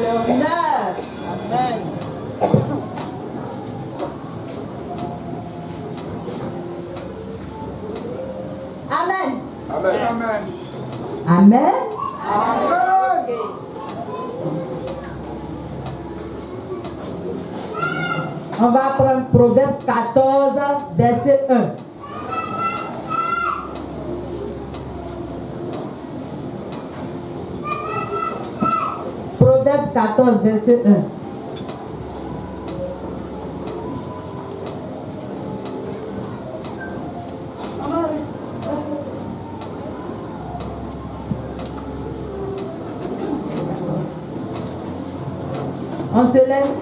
l'honneur. Amen. Amen. Amen. Amen. Amen. Amen. On va prendre Proverbe 14, verset 1. Proverbe 14, verset 1. On se lève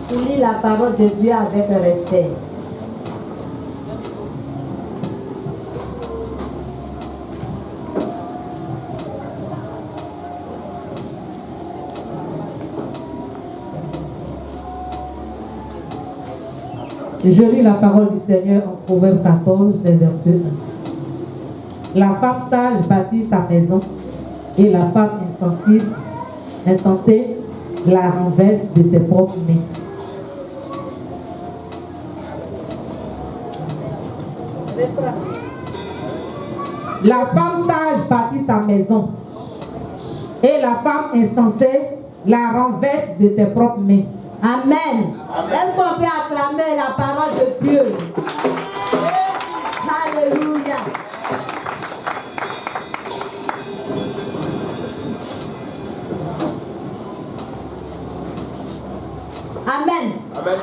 pour lire la parole de Dieu avec respect. Je lis la parole du Seigneur en Proverbe 14, verset 1. La femme sage bâtit sa maison et la femme insensée la renverse de ses propres mains. La femme sage bâtit sa maison et la femme insensée la renverse de ses propres mains. Amen. Est-ce qu'on peut acclamer la parole de Dieu? Alléluia. Amen. Amen.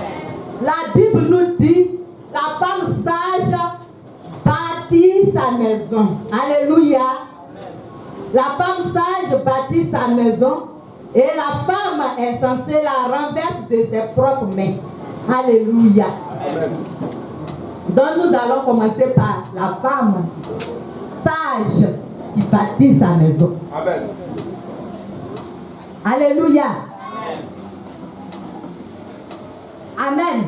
La Bible nous dit, la femme sage bâtit sa maison. Alléluia. La femme sage bâtit sa maison et la femme insensée la renverse de ses propres mains. Alléluia. Amen. Donc nous allons commencer par la femme sage qui bâtit sa maison. Amen. Alléluia. Amen.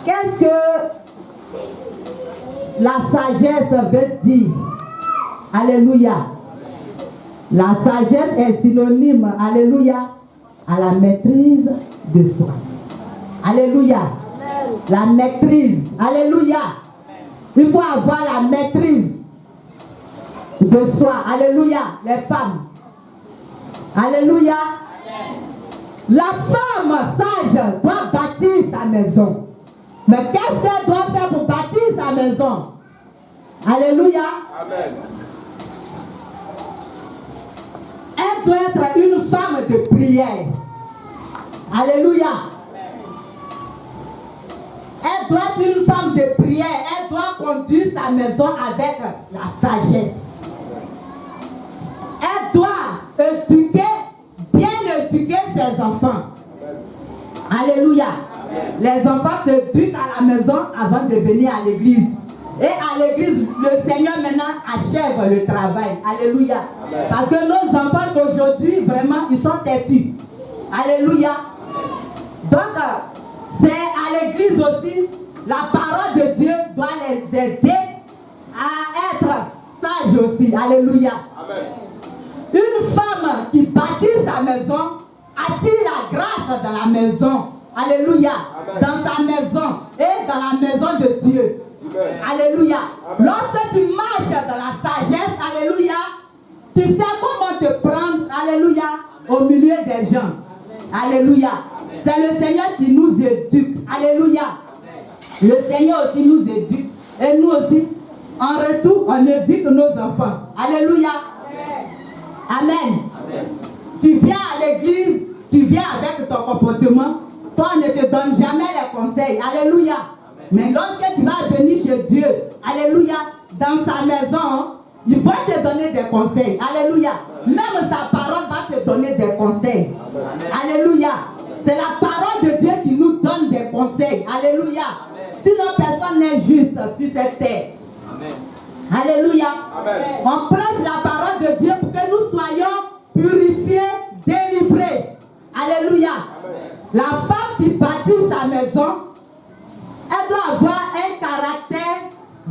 Qu'est-ce que la sagesse veut dire? Alléluia. La sagesse est synonyme, alléluia, à la maîtrise de soi. Alléluia. La maîtrise. Alléluia. Il faut avoir la maîtrise de soi. Alléluia. Les femmes. Alléluia. La femme sage doit bâtir sa maison. Mais qu'est-ce qu'elle doit faire pour bâtir sa maison? Alléluia. Amen. Elle doit être une femme de prière. Alléluia. Elle doit être une femme de prière. Elle doit conduire sa maison avec la sagesse. Elle doit éduquer, bien éduquer ses enfants. Alléluia. Les enfants s'éduquent à la maison avant de venir à l'église. Et à l'église, le Seigneur maintenant achève le travail. Alléluia. Amen. Parce que nos enfants d'aujourd'hui, vraiment, ils sont têtus. Alléluia. Donc, c'est à l'église aussi, la parole de Dieu doit les aider à être sages aussi. Alléluia. Amen. Une femme qui bâtit sa maison attire la grâce dans la maison. Alléluia. Amen. Dans sa maison et dans la maison de Dieu. Amen. Alléluia. Amen. Lorsque tu marches dans la sagesse, alléluia, tu sais comment te prendre, alléluia, au milieu des gens. Amen. Alléluia. C'est le Seigneur qui nous éduque. Alléluia. Amen. Le Seigneur aussi nous éduque. Et nous aussi, en retour, on éduque nos enfants. Alléluia. Amen. Amen. Amen. Tu viens à l'église, tu viens avec ton comportement. Toi, on ne te donne jamais les conseils. Alléluia. Amen. Mais lorsque tu vas venir chez Dieu, alléluia, dans sa maison, il va te donner des conseils. Alléluia. Même sa parole va te donner des conseils. Amen. Alléluia. C'est la parole de Dieu qui nous donne des conseils. Alléluia. Amen. Sinon, personne n'est juste sur cette terre. Amen. Alléluia. Amen. On prêche la parole de Dieu pour que nous soyons purifiés, délivrés. Alléluia. Amen. La femme qui bâtit sa maison, elle doit avoir un caractère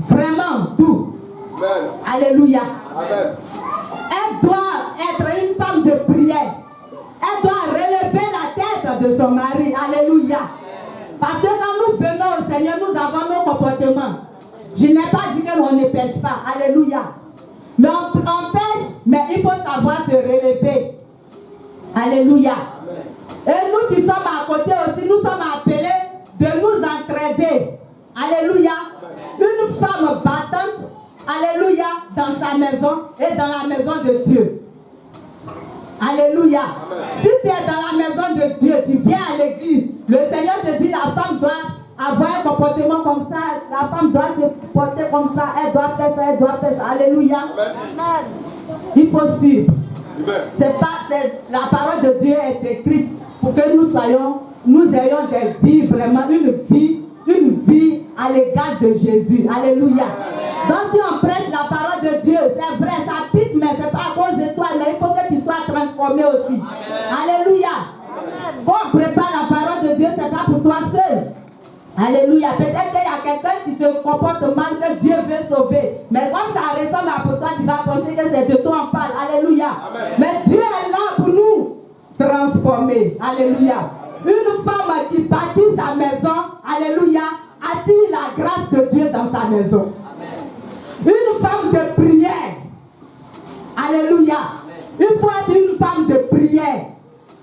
vraiment doux. Amen. Alléluia. Amen. Elle doit être de son mari. Alléluia. Parce que quand nous venons au Seigneur, nous avons nos comportements. Je n'ai pas dit que l'on ne pêche pas. Alléluia. Mais on pêche, mais il faut savoir se relever. Alléluia. Et nous qui sommes à côté aussi, nous sommes appelés de nous entraider. Alléluia. Une femme battante, alléluia, dans sa maison et dans la maison de Dieu. Alléluia. Si tu es dans la maison de Dieu, tu viens à l'église, le Seigneur te dit la femme doit avoir un comportement comme ça, la femme doit se porter comme ça, elle doit faire ça, elle doit faire ça. Alléluia. Amen. Il faut suivre. La parole de Dieu est écrite pour que nous ayons des vies, vraiment une vie à l'égard de Jésus. Alléluia. Donc si on prêche la parole de Dieu, c'est vrai, ça pique, mais c'est pas à cause de toi, mais il faut que tu sois transformé aussi. Alléluia. Quand on prépare la parole de Dieu, c'est pas pour toi seul. Alléluia. Peut-être qu'il y a quelqu'un qui se comporte mal, que Dieu veut sauver. Mais comme ça ressemble à pour toi, tu vas penser que c'est de toi on parle. Alléluia. Amen. Mais Dieu est là pour nous transformer. Alléluia. Une femme qui bâtit sa maison, alléluia, attire la grâce de Dieu dans sa maison. Amen. Une femme de prière. Alléluia. Amen. Il faut être une femme de prière.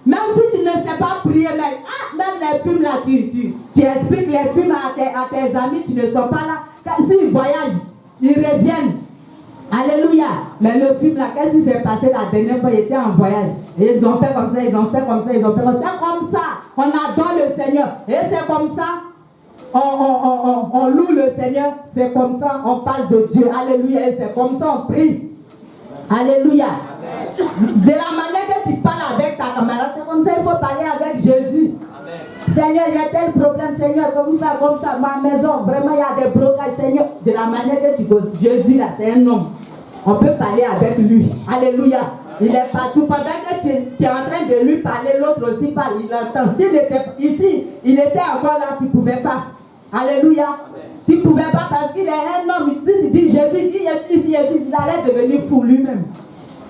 Même si tu ne sais pas prier, mais même les films là, tu expliques les films à tes amis qui ne sont pas là. S'ils voyagent, ils reviennent. Alléluia. Mais le film là, qu'est-ce qui s'est passé la dernière fois? Ils étaient en voyage. Et ils ont fait comme ça, ils ont fait comme ça, ils ont fait comme ça. C'est comme ça. On adore le Seigneur. Et c'est comme ça. On loue le Seigneur. C'est comme ça. On parle de Dieu. Alléluia. Et c'est comme ça on prie. Alléluia. De la manière que tu parles avec ta camarade, c'est comme ça il faut parler avec Jésus. Amen. Seigneur, il y a tel problème, Seigneur, comme ça, ma maison, vraiment il y a des blocages, Seigneur. De la manière que tu causes, Jésus là, c'est un homme. On peut parler avec lui. Alléluia. Il est partout. Pendant que tu es en train de lui parler, l'autre aussi parle, il entend. S'il était ici, il était encore là, tu ne pouvais pas. Alléluia. Amen. Tu ne pouvais pas parce qu'il est un homme. Il dit Jésus, il allait devenir fou lui-même.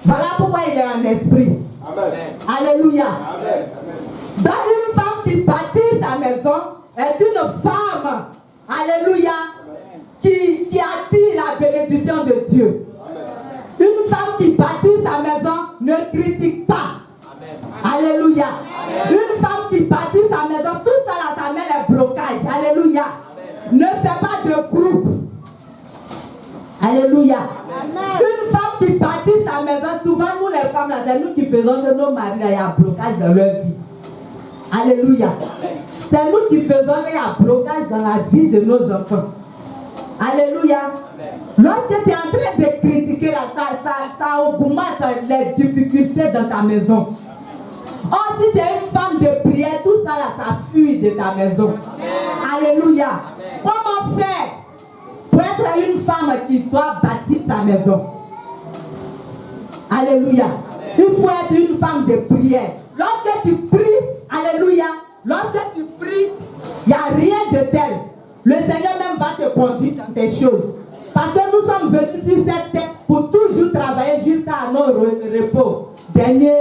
Voilà pourquoi il est en esprit. Amen. Alléluia. Amen. Donc une femme qui bâtit sa maison est une femme, alléluia, qui attire la bénédiction de Dieu. Amen. Une femme qui bâtit sa maison ne critique pas. Amen. Alléluia. Amen. Une femme qui bâtit sa maison, tout ça là, ça met les blocages. Alléluia. Amen. Ne fait pas de groupe. Alléluia. Amen. Une femme qui bâtit sa maison, souvent nous les femmes, là, c'est nous qui faisons de nos maris, il y a un blocage dans leur vie. Alléluia. Amen. C'est nous qui faisons qu'il y a un blocage dans la vie de nos enfants. Alléluia. Amen. Lorsque tu es en train de critiquer, ça augmente les difficultés dans ta maison. Or, si tu es une femme de prière, tout ça, là, ça fuit de ta maison. Amen. Alléluia. Amen. Comment faire pour être une femme qui doit bâtir sa maison? Alléluia. Amen. Il faut être une femme de prière. Lorsque tu pries, alléluia, lorsque tu pries, il n'y a rien de tel. Le Seigneur même va te conduire dans tes choses. Parce que nous sommes venus sur cette terre pour toujours travailler jusqu'à nos repos. Dernier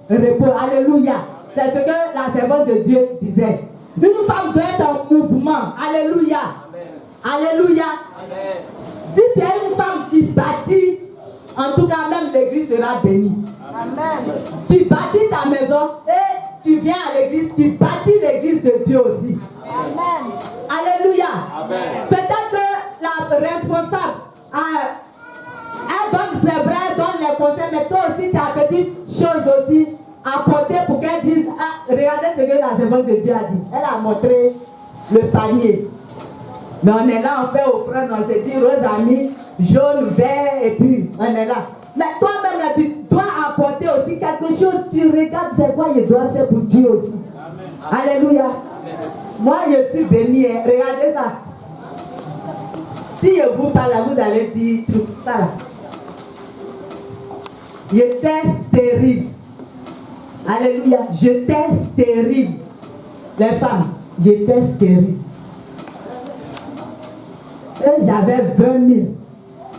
repos. Alléluia. C'est ce que la servante de Dieu disait. Une femme doit être en mouvement. Alléluia. Amen. Alléluia. Amen. Si tu es une femme qui bâtit, en tout cas même l'église sera bénie. Amen. Tu bâtis ta maison et tu viens à l'église, tu bâtis l'église de Dieu aussi. Amen. Alléluia. Amen. Peut-être que la responsable, elle donne, c'est vrai, elle donne les conseils, mais toi aussi tu as petites choses aussi à porter pour qu'elle dise, regardez ce que la servante de Dieu a dit. Elle a montré le panier. Mais on est là, on fait offrande, on se dit rose amis, jaune, vert, et puis on est là. Mais toi-même, là, tu dois apporter aussi quelque chose. Tu regardes c'est quoi je dois faire pour Dieu aussi. Amen. Alléluia. Amen. Moi, je suis béni. Regardez ça. Si je vous parle, vous allez dire tout ça là. J'étais stérile. Alléluia. J'étais stérile. Les femmes, j'étais stérile. Et j'avais 20 000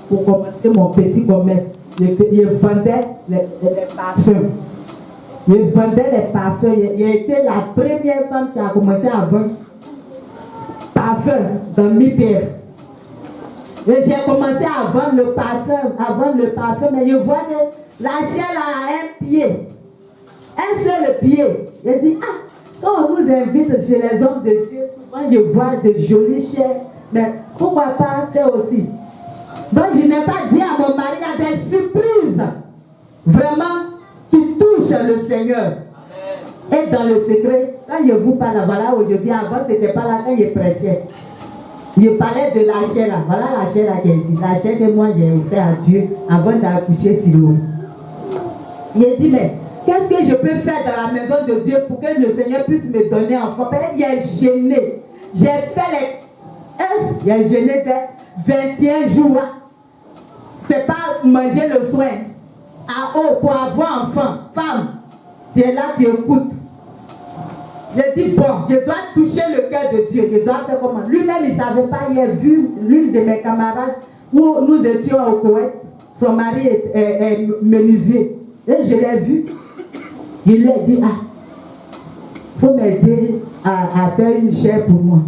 pour commencer mon petit commerce. Je vendais les parfums. Il vendait les parfums. Il a été la première femme qui a commencé à vendre parfums dans mi-pierre. Et j'ai commencé à vendre le parfum, mais je vois que la chair a un pied. Un seul pied. Je dis, quand on nous invite chez les hommes de Dieu, souvent je vois de jolies chairs, mais pourquoi pas faire aussi? Donc je n'ai pas dit à mon mari, il y a des surprises, vraiment, qui touchent le Seigneur. Et dans le secret, quand je vous parle, voilà, aujourd'hui, avant, ce n'était pas là quand je prêchais. Je parlais de la chair là, voilà la chair là qui est ici, la chair que moi j'ai offert à Dieu avant d'accoucher sur l'eau. Il a dit, mais qu'est-ce que je peux faire dans la maison de Dieu pour que le Seigneur puisse me donner un enfant? Il a gêné. J'ai fait il a gêné des 21 jours. C'est pas manger le soin. Pour avoir enfant, femme, tu es là, tu écoutes. Je dis, bon, je dois toucher le cœur de Dieu. Je dois faire comment? Lui-même, il ne savait pas. Il a vu l'une de mes camarades où nous étions au Koweït. Son mari est menuisier. Et je l'ai vu. Je lui ai dit, il faut m'aider à faire une chair pour moi.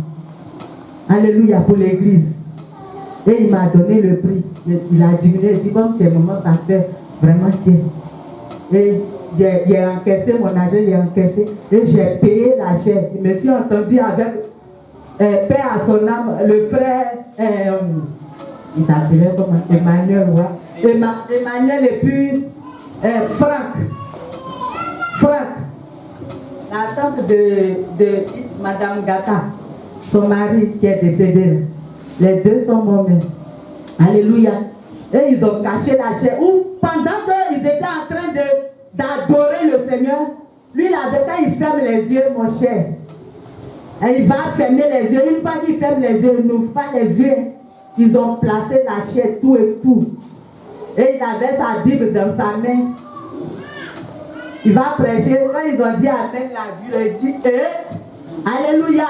Alléluia, pour l'église. Et il m'a donné le prix. Il a diminué. Il dit, comme c'est maman, pasteur, vraiment tiens. Et j'ai encaissé mon argent, j'ai encaissé. Et j'ai payé la chair. Je me suis entendu avec père à son âme, le frère, il s'appelait comment? Emmanuel, ouais. Emmanuel et puis Franck, la tante de Madame Gata, son mari qui est décédé. Les deux sont morts même. Alléluia. Et ils ont caché la chair. Ou pendant qu'ils étaient en train d'adorer le Seigneur, lui là, quand il ferme les yeux, mon cher, et il va fermer les yeux. Une fois qu'il ferme les yeux, il n'ouvre pas les yeux. Ils ont placé la chair tout et tout. Et il avait sa Bible dans sa main. Il va prêcher. Quand ils ont dit Amen, la Bible dit Alléluia.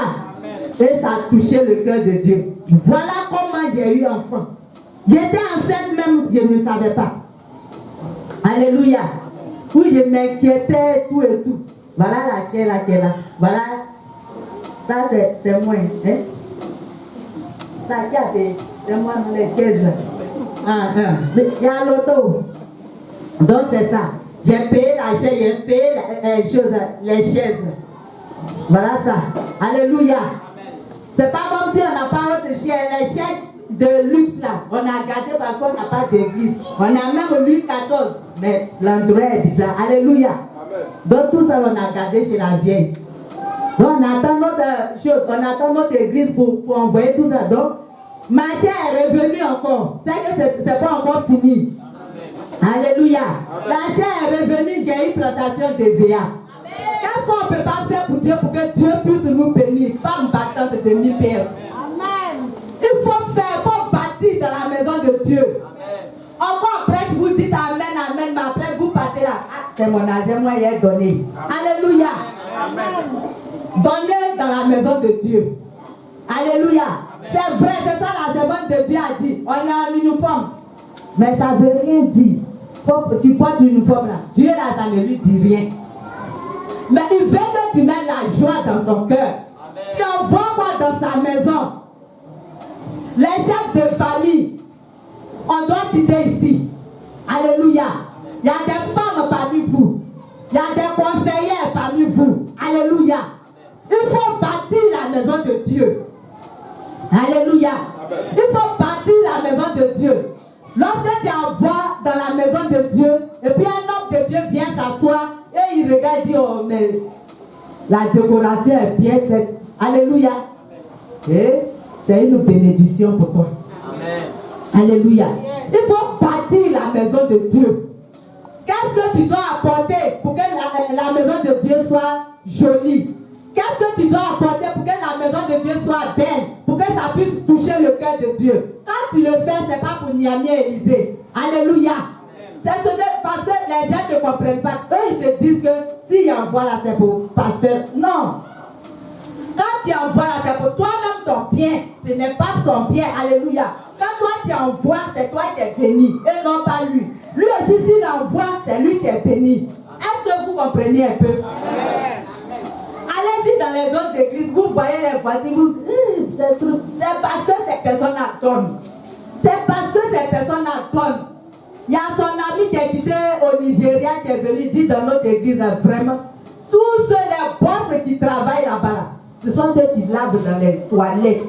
Et ça a touché le cœur de Dieu. Voilà comment j'ai eu enfant. J'étais enceinte même, je ne savais pas. Alléluia. Où je m'inquiétais, tout et tout. Voilà la chair là qui est là. Voilà. Ça c'est moi. Hein? Ça qui a fait. C'est moi dans les chaises là. Il y a l'auto. Donc c'est ça. J'ai payé la chaise, j'ai payé les chaises. Voilà ça. Alléluia. C'est pas comme si on n'a pas autre chaise. Les chaises de luxe là, on a gardé parce qu'on n'a pas d'église. On a même Louis XIV. Mais l'endroit est bizarre. Alléluia. Amen. Donc tout ça on a gardé chez la vieille. Donc on attend notre chose, on attend notre église pour envoyer tout ça. Donc ma chair est revenue encore. C'est que c'est pas encore fini. Alléluia. Amen. La chair est revenue, j'ai eu plantation de VA. Qu'est-ce qu'on ne peut pas faire pour Dieu pour que Dieu puisse nous bénir? Femme battante de mi-père. Amen. Il faut faire, il faut bâtir dans la maison de Dieu. Amen. Encore après, je vous dis Amen, Amen, mais après vous partez là. C'est mon argent, moi, il est donné. Alléluia. Amen. Donnez dans la maison de Dieu. Alléluia. C'est vrai, c'est ça la servante de Dieu a dit. On est en uniforme. Mais ça ne veut rien dire. Tu portes l'uniforme là. Dieu là, ça ne lui dit rien. Mais il veut que tu mettes la joie dans son cœur. Tu envoies quoi dans sa maison? Les chefs de famille, on doit quitter ici. Alléluia. Il y a des femmes parmi vous. Il y a des conseillers parmi vous. Alléluia. Il faut bâtir la maison de Dieu. Alléluia. Il faut bâtir la maison de Dieu. Lorsque tu envoies dans la maison de Dieu, et puis un homme de Dieu vient s'asseoir, et il regarde et dit, oh mais la décoration est bien faite. Alléluia. Et c'est une bénédiction pour toi. Amen. Alléluia. Il faut bâtir la maison de Dieu. Qu'est-ce que tu dois apporter pour que la maison de Dieu soit jolie? Qu'est-ce que tu dois apporter pour que la maison de Dieu soit belle? Pour que ça puisse toucher le cœur de Dieu. Quand tu le fais, ce n'est pas pour Niamey et Élysée. Alléluia. C'est ce que, parce que les gens ne comprennent pas. Eux, ils se disent que s'ils envoient là, c'est pour pasteur. Non. Quand tu envoies là, c'est pour toi-même ton bien. Ce n'est pas son bien. Alléluia. Quand toi tu envoies, c'est toi qui es béni. Et non pas lui. Lui aussi, s'il envoie, c'est lui qui est béni. Est-ce que vous compreniez un peu. Allez-y dans les autres églises, vous voyez les voitures, c'est parce que ces personnes-là donnent. C'est parce que ces personnes-là donnent. Il y a son ami qui est quitté au Nigeria qui est venu dire dans notre église, vraiment, tous ceux, les boss qui travaillent là-bas, ce sont ceux qui lavent dans les toilettes.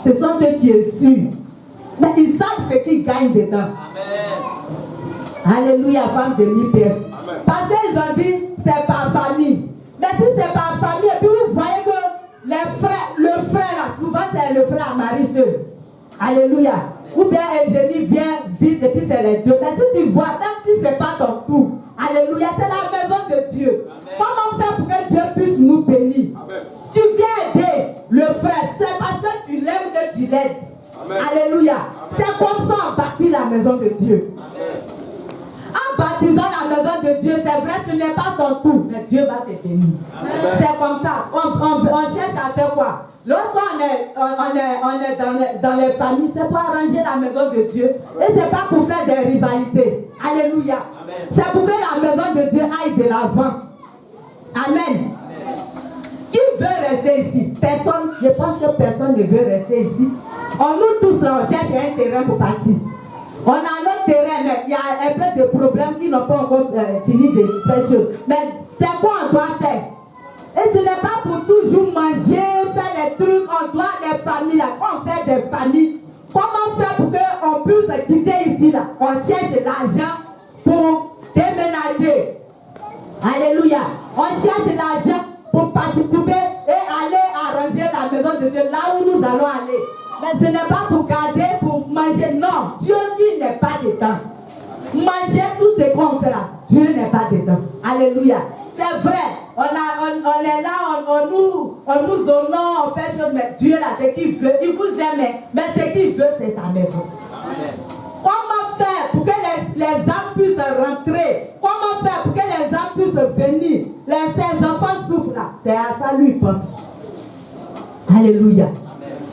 Ce sont ceux qui essuient. Mais ils savent ce qu'ils gagnent dedans. Amen. Alléluia, femme de mi-père. Parce qu'ils ont dit, c'est par famille. Mais si c'est par famille, et puis vous voyez que les frères, le frère là, souvent c'est le frère Marie seul. Alléluia. Ou bien Eugénie vient vite et puis c'est les deux. Mais si tu vois, même si ce n'est pas ton tour, alléluia, c'est la maison de Dieu. Amen. Comment faire pour que Dieu puisse nous bénir? Amen. Tu viens aider le frère, c'est parce que tu l'aimes que tu l'aides. Alléluia. C'est comme ça on bâtit la maison de Dieu. Amen. En baptisant la maison de Dieu, c'est vrai, ce n'est pas ton tour, mais Dieu va te bénir. C'est comme ça. On cherche à faire quoi? Lorsqu'on est dans les familles, c'est pour arranger la maison de Dieu. Et ce n'est pas pour faire des rivalités. Alléluia. C'est pour que la maison de Dieu aille de l'avant. Amen. Qui veut rester ici? Personne. Je pense que personne ne veut rester ici. Nous tous, on cherche un terrain pour partir. On a notre terrain, mais il y a un peu de problèmes qui n'ont pas encore fini de faire chose. Mais c'est quoi on doit faire? Et ce n'est pas pour toujours manger, faire les trucs. On doit des familles, là. Quand on fait des familles, comment faire pour qu'on puisse quitter ici, là? On cherche l'argent pour déménager. Alléluia. On cherche l'argent pour participer et aller arranger la maison de Dieu là où nous allons aller. Mais ce n'est pas pour garder, pour manger. Non, Dieu, il n'est pas dedans. Manger tout ce qu'on fait là, Dieu n'est pas dedans. Alléluia. C'est vrai, on est là, on nous honore, on fait chose, mais Dieu là, ce qu'il veut, il vous aime, mais ce qu'il veut, c'est sa maison. Amen. Comment faire pour que les âmes puissent rentrer? Comment faire pour que les âmes puissent venir? Ces enfants souffrent là, c'est à ça lui pense. Alléluia.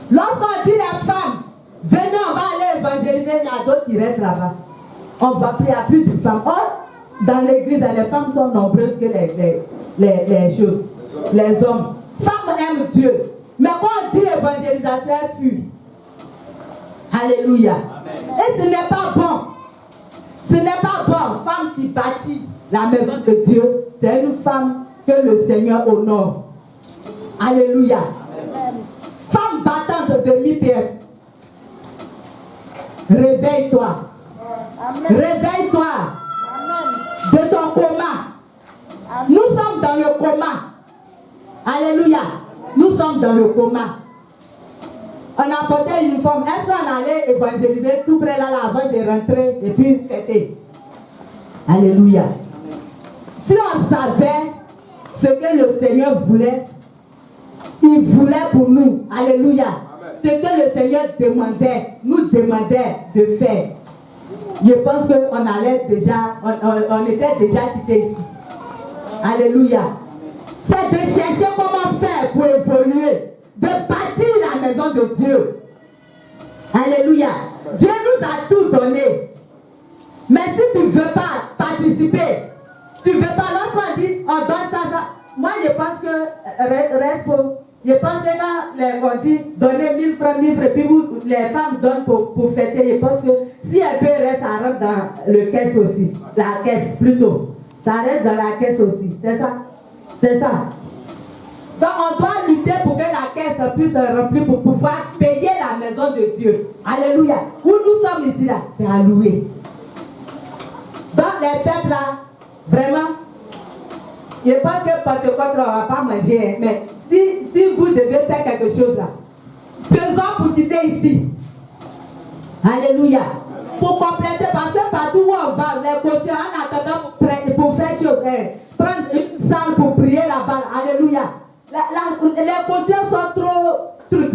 Lorsqu'on dit les femmes, venez, on va aller évangéliser, il y a d'autres qui restent là-bas. On va prier à plus de femmes. Or, dans l'église, les femmes sont nombreuses que les choses, les hommes. Femmes aiment Dieu. Mais quand on dit évangélisation, elles fuient. Alléluia. Amen. Et ce n'est pas bon. Ce n'est pas bon. Femme qui bâtit la maison de Dieu, c'est une femme que le Seigneur honore. Alléluia. Amen. Femme battante de mi-pierre. Réveille-toi. Réveille-toi de ton coma. Amen. Nous sommes dans le coma. Alléluia. Nous sommes dans le coma. On a porté une forme. Est-ce qu'on allait évangéliser tout près là avant de rentrer et puis fêter? Alléluia. Si on savait ce que le Seigneur voulait, il voulait pour nous. Alléluia. Amen. Ce que le Seigneur nous demandait de faire. Je pense qu'on allait déjà, on était déjà quittés ici. Alléluia. C'est de chercher comment faire pour évoluer, de bâtir la maison de Dieu. Alléluia. Dieu nous a tout donné. Mais si tu ne veux pas participer, tu ne veux pas, lorsqu'on dit on donne ça. Moi je pense que je pense que quand on dit donner 1000 francs, et puis les femmes donnent pour fêter, je pense que si un peu reste, ça rentre dans le caisse aussi. La caisse plutôt. Ça reste dans la caisse aussi. C'est ça? C'est ça. Donc on doit lutter pour que la caisse puisse remplir pour pouvoir payer la maison de Dieu. Alléluia. Où nous sommes ici là, c'est à louer. Donc les fêtes là, vraiment, je pense que Pentecôte on ne va pas manger, mais si vous devez faire quelque chose là, faisons pour quitter ici. Alléluia. Pour compléter, parce que partout où on va, les cautions, en attendant pour faire chose, prendre une salle pour prier là-bas. Alléluia. Les cautions sont trop trucs.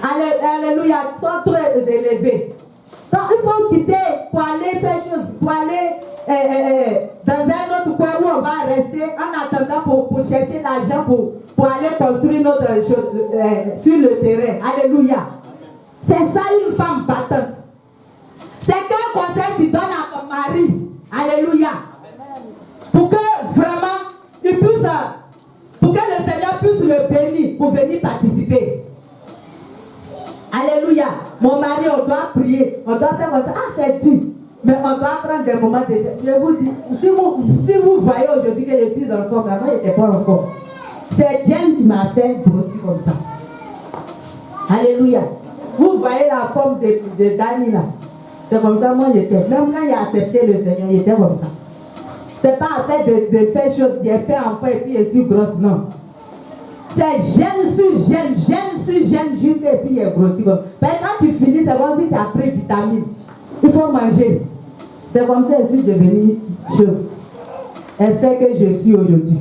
Alléluia, sont trop élevés. Donc il faut quitter pour aller faire chose, pour aller dans un autre coin où on va rester en attendant pour chercher l'argent pour aller construire notre chose sur le terrain. Alléluia. C'est ça une femme battante. C'est quel conseil tu donnes à ton mari? Alléluia. Pour que vraiment doit faire comme ça. Ah, c'est dur. Mais on doit prendre des moments de gêne. Je vous dis, si vous voyez aujourd'hui que je suis en forme, avant je n'étais pas en forme. C'est gêne qui m'a fait grossir comme ça. Alléluia. Vous voyez la forme de Dani là. C'est comme ça moi j'étais. Même quand il a accepté le Seigneur, il était comme ça. C'est pas à faire de faire chose, j'ai fait enfant et puis je suis grosse, non. C'est gêne sur gêne, juste et puis il est grossi comme ça. Mais quand tu finis, c'est comme si tu as pris vitamine. Il faut manger. C'est comme ça que je suis devenue chose. Elle sait que je suis aujourd'hui.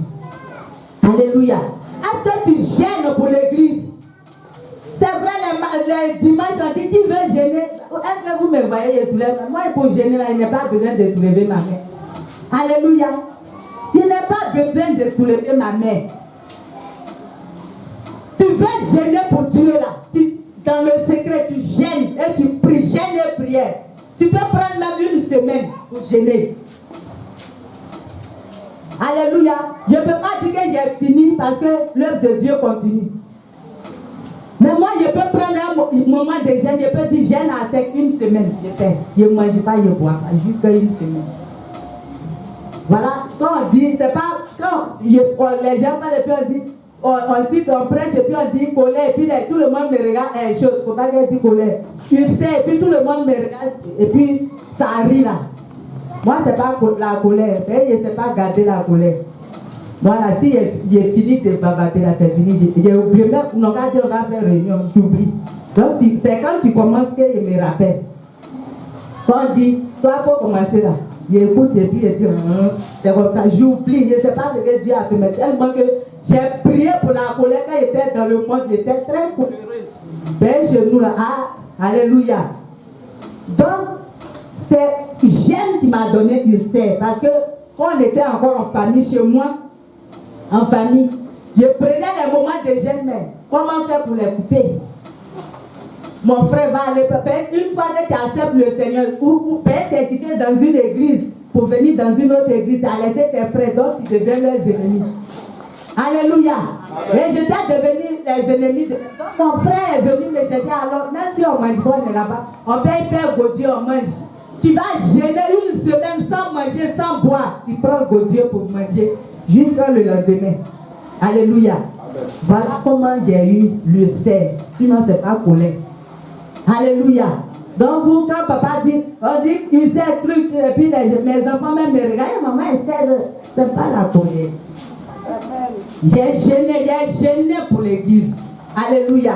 Alléluia. Est-ce que tu gênes pour l'église? C'est vrai, les dimanches, on dit qui veut gêner. Est-ce que vous me voyez, je soulève? Moi, pour gêner, là, il n'y a pas besoin de soulever ma main. Alléluia. Il n'y a pas besoin de soulever ma main. Tu veux gêner pour Dieu, là. Dans le secret, tu gênes et tu pries. Gêne et prière. Tu peux prendre même une semaine pour gêner. Alléluia. Je ne peux pas dire que j'ai fini parce que l'œuvre de Dieu continue. Mais moi, je peux prendre un moment de gêne. Je peux dire gêne à sec une semaine. Je ne mange pas, je bois pas. Juste une semaine. Voilà. Quand on dit, c'est pas. Quand les gens parlent et puis on dit, on cite, on prêche et puis on dit colère. Et puis tout le monde me regarde. Il ne faut pas qu'elle dise colère. Tu sais, et puis tout le monde me regarde. Et puis ça arrive là. Moi, ce n'est pas la colère. Je ne sais pas garder la colère. Voilà, si j'ai fini de babater là, c'est fini. J'ai oublié même, on va faire réunion, j'oublie. Donc, c'est quand tu commences que je me rappelle. Quand on dit, toi, il faut commencer là. J'écoute et puis je dis, c'est comme ça, j'oublie. Je ne sais pas ce que Dieu a fait, mais tellement que j'ai prié pour la colère quand j'étais dans le monde, j'étais très coléreuse. Ben, chez nous là, ah, alléluia. Donc, c'est j'aime qui m'a donné du sel, parce que quand on était encore en famille chez moi, en famille, je prenais les moments de gêne, mais comment faire pour les couper? Mon frère va aller, une fois que tu acceptes le Seigneur, ou peut-être t'es quitté dans une église pour venir dans une autre église, tu as laissé tes frères, donc tu deviens leurs ennemis. Alléluia. Et j'étais devenu les ennemis. Mon frère est venu me chercher, alors même si on mange pas, on est là-bas, on paye Père Godieu, on mange. Tu vas gêner une semaine sans manger, sans boire. Tu prends Godieu pour manger jusqu'à le lendemain. Alléluia. Amen. Voilà comment j'ai eu le sel. Sinon, ce n'est pas colère. Alléluia. Donc, vous, quand papa dit, on dit, il sait le truc, et puis mes enfants même me regardent, maman, ce n'est pas la colère. J'ai gêné pour l'église. Alléluia.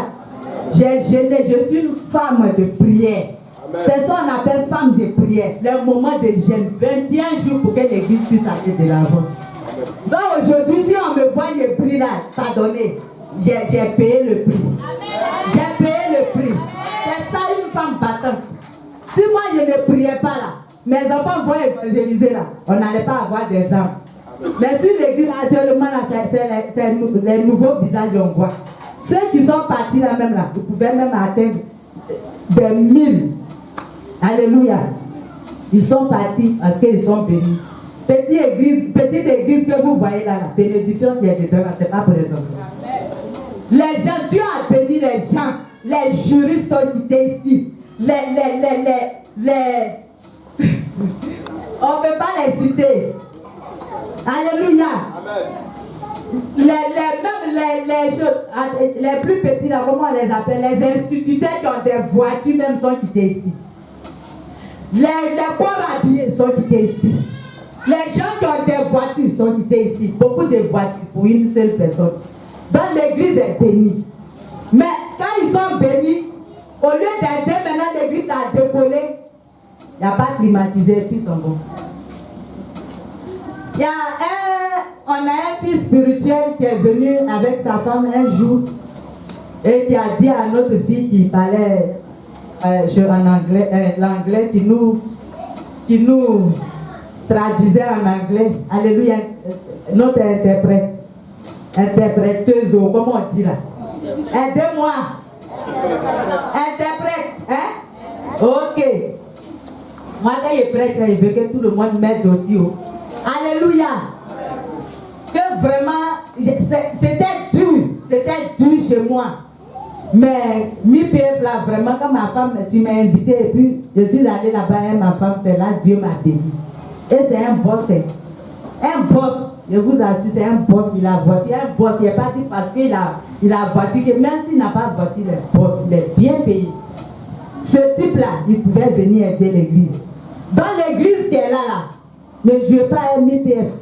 J'ai gêné, je suis une femme de prière. C'est ça qu'on appelle femme de prière. Les moments de gêne, 21 jours pour que l'église puisse aller de l'avant. Donc aujourd'hui, si on me voit le prix là, pardonnez, j'ai payé le prix. J'ai payé le prix. C'est ça une femme battante. Si moi je ne priais pas là, mes enfants vont évangéliser là, on n'allait pas avoir des âmes. Mais si l'église actuellement là, c'est les nouveaux visages qu'on voit. Ceux qui sont partis là même là, ils pouvaient même atteindre des 1000. Alléluia. Ils sont partis parce qu'ils sont bénis. Petite église que vous voyez là, la bénédiction qui est dedans, ce n'est pas pour les enfants. Les gens, Dieu a béni les gens, les juristes sont quittés ici. On ne peut pas les citer. Alléluia. Les plus petits, là, comment on les appelle? Les instituteurs qui ont des voitures même sont quittés ici. Les pauvres habillés sont quittés ici. Les gens qui ont des voitures sont quittés ici. Beaucoup de voitures pour une seule personne. Donc l'église est bénie. Mais quand ils sont bénis, au lieu d'aider maintenant l'église à décoller, il n'y a pas climatisé, puis ils sont bons. On a un fils spirituel qui est venu avec sa femme un jour et qui a dit à notre fille qui parlait en anglais, l'anglais qui nous traduisait en anglais, alléluia, notre interpréteuse, comment on dit là? Aidez-moi. Interprète, hein? Ok. Moi, quand je prêche, je veux que tout le monde m'aide aussi. Alléluia. Que vraiment, c'était dur chez moi. Mais mi-PF là, vraiment, quand ma femme, tu m'as invité et puis je suis allée là-bas et ma femme, c'est là, Dieu m'a béni. Et c'est un boss. Un boss, je vous assure, c'est un boss, il a voiture. Un boss, il n'est pas dit parce qu'il a voiture, même s'il n'a pas voiture, il est boss, il est bien payé. Ce type-là, il pouvait venir aider l'église. Dans l'église qui est là, ne jouez pas un mi-PF.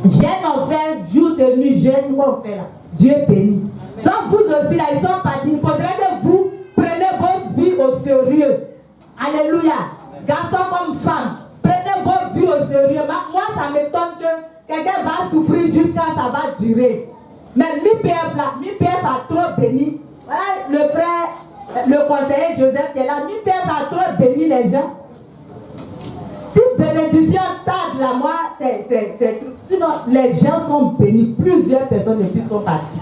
Jeune en fait, jour de nuit, jeune, quoi on fait là. Dieu bénit. Donc vous aussi là, ils sont partis. Il faudrait que vous preniez votre vie au sérieux. Alléluia. Garçon comme femme, prenez votre vie au sérieux. Moi, ça m'étonne que quelqu'un va souffrir jusqu'à ça va durer. Mais mi-PF là, mi-PF a trop béni. Voilà le frère, le conseiller Joseph qui est là. Mi-PF a trop béni les gens. Si bénédiction tarde là, moi, c'est sinon les gens sont bénis. Plusieurs personnes depuis sont parties.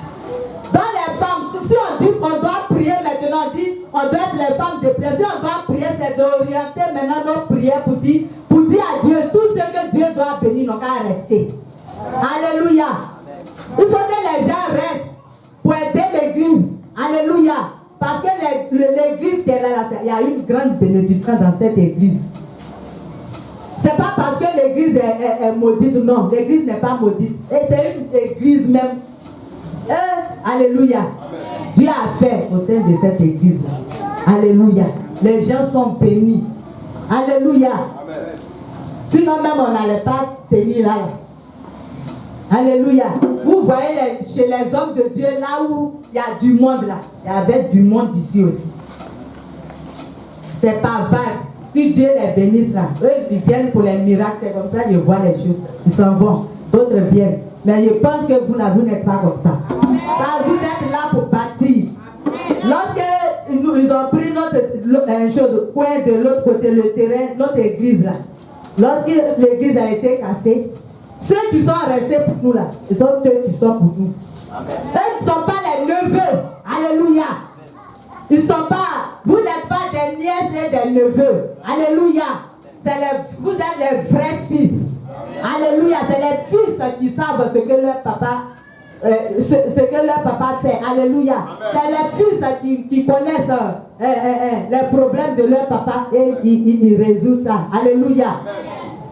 Dans les femmes, si on dit qu'on doit prier maintenant, on dit on doit être les femmes de prière. Si on doit prier, c'est d'orienter maintenant nos prières pour dire à Dieu tout ce que Dieu doit bénir, n'ont qu'à rester. Alléluia. Il faut que les gens restent pour aider l'église. Alléluia. Parce que l'église qui est là, il y a une grande bénédiction dans cette église. C'est pas parce que l'église est maudite, non, l'église n'est pas maudite. Et c'est une église même. Alléluia. Amen. Dieu a fait au sein de cette église. Alléluia. Les gens sont bénis. Alléluia. Amen. Sinon même on n'allait pas tenir là. Alléluia. Amen. Vous voyez chez les hommes de Dieu là où il y a du monde là. Il y avait du monde ici aussi. C'est pas vague. Si Dieu les bénisse là, eux ils viennent pour les miracles, c'est comme ça, ils voient les choses. Ils s'en vont, d'autres viennent. Mais je pense que vous n'êtes pas comme ça. Vous êtes là pour bâtir. Lorsque ils ont pris notre coin de l'autre côté, le terrain, notre église là, lorsque l'église a été cassée, ceux qui sont restés pour nous là, ils sont ceux qui sont pour nous. Ils ne sont pas les neveux. Alléluia. Ils sont pas, vous n'êtes pas des nièces et des neveux. Alléluia. Vous êtes les vrais fils. Alléluia. C'est les fils qui savent ce que leur papa, fait. Alléluia. C'est les fils qui connaissent les problèmes de leur papa et ils résolvent ça. Alléluia.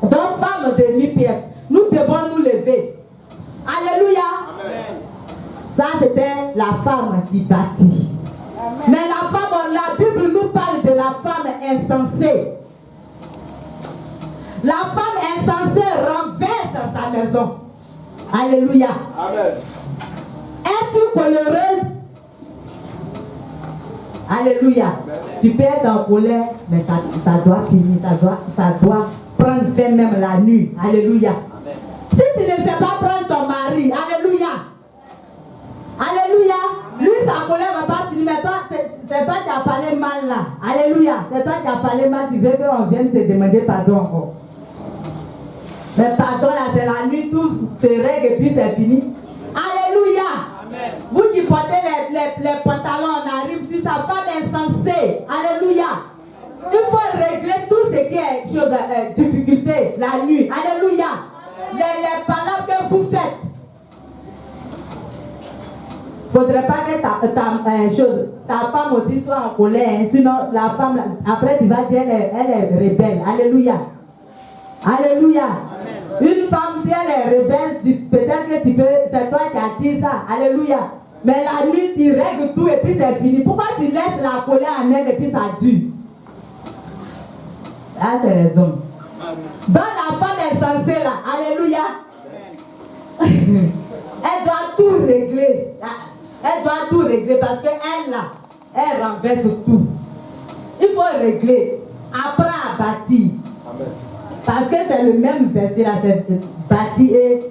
Donc, femmes de mi-PF, nous devons nous lever. Alléluia. Ça, c'était la femme qui bâtit. Mais la femme, la Bible nous parle de la femme insensée. La femme insensée renverse sa maison. Alléluia. Amen. Es-tu coléreuse? Alléluia. Amen. Tu peux être en colère, mais ça doit finir, ça doit prendre fin même la nuit. Alléluia. Amen. Si tu ne sais pas prendre ton mari, alléluia. Alléluia. Lui, sa colère ne va pas finir, mais toi, c'est toi qui as parlé mal là. Alléluia. C'est toi qui as parlé mal, tu veux qu'on vienne te demander pardon encore. Mais pardon là, c'est la nuit, tout se règle et puis c'est fini. Alléluia. Amen. Vous qui portez les pantalons en arrive sur sa femme insensée. Alléluia. Il faut régler tout ce qui est difficulté la nuit. Alléluia. Les palabres que vous faites. Il ne faudrait pas que ta femme aussi soit en colère. Hein. Sinon, la femme, après tu vas dire elle est rebelle. Alléluia. Alléluia. Amen. Une femme, si elle est rebelle, peut-être que c'est toi qui as dit ça. Alléluia. Mais la nuit, tu règles tout et puis c'est fini. Pourquoi tu laisses la colère en elle et puis ça dure? Là, c'est les hommes. Dans la femme insensée là, alléluia. Elle doit tout régler. Elle doit tout régler parce qu'elle là, elle renverse tout. Il faut régler. Apprends à bâtir. Amen. Parce que c'est le même verset là, c'est bâti et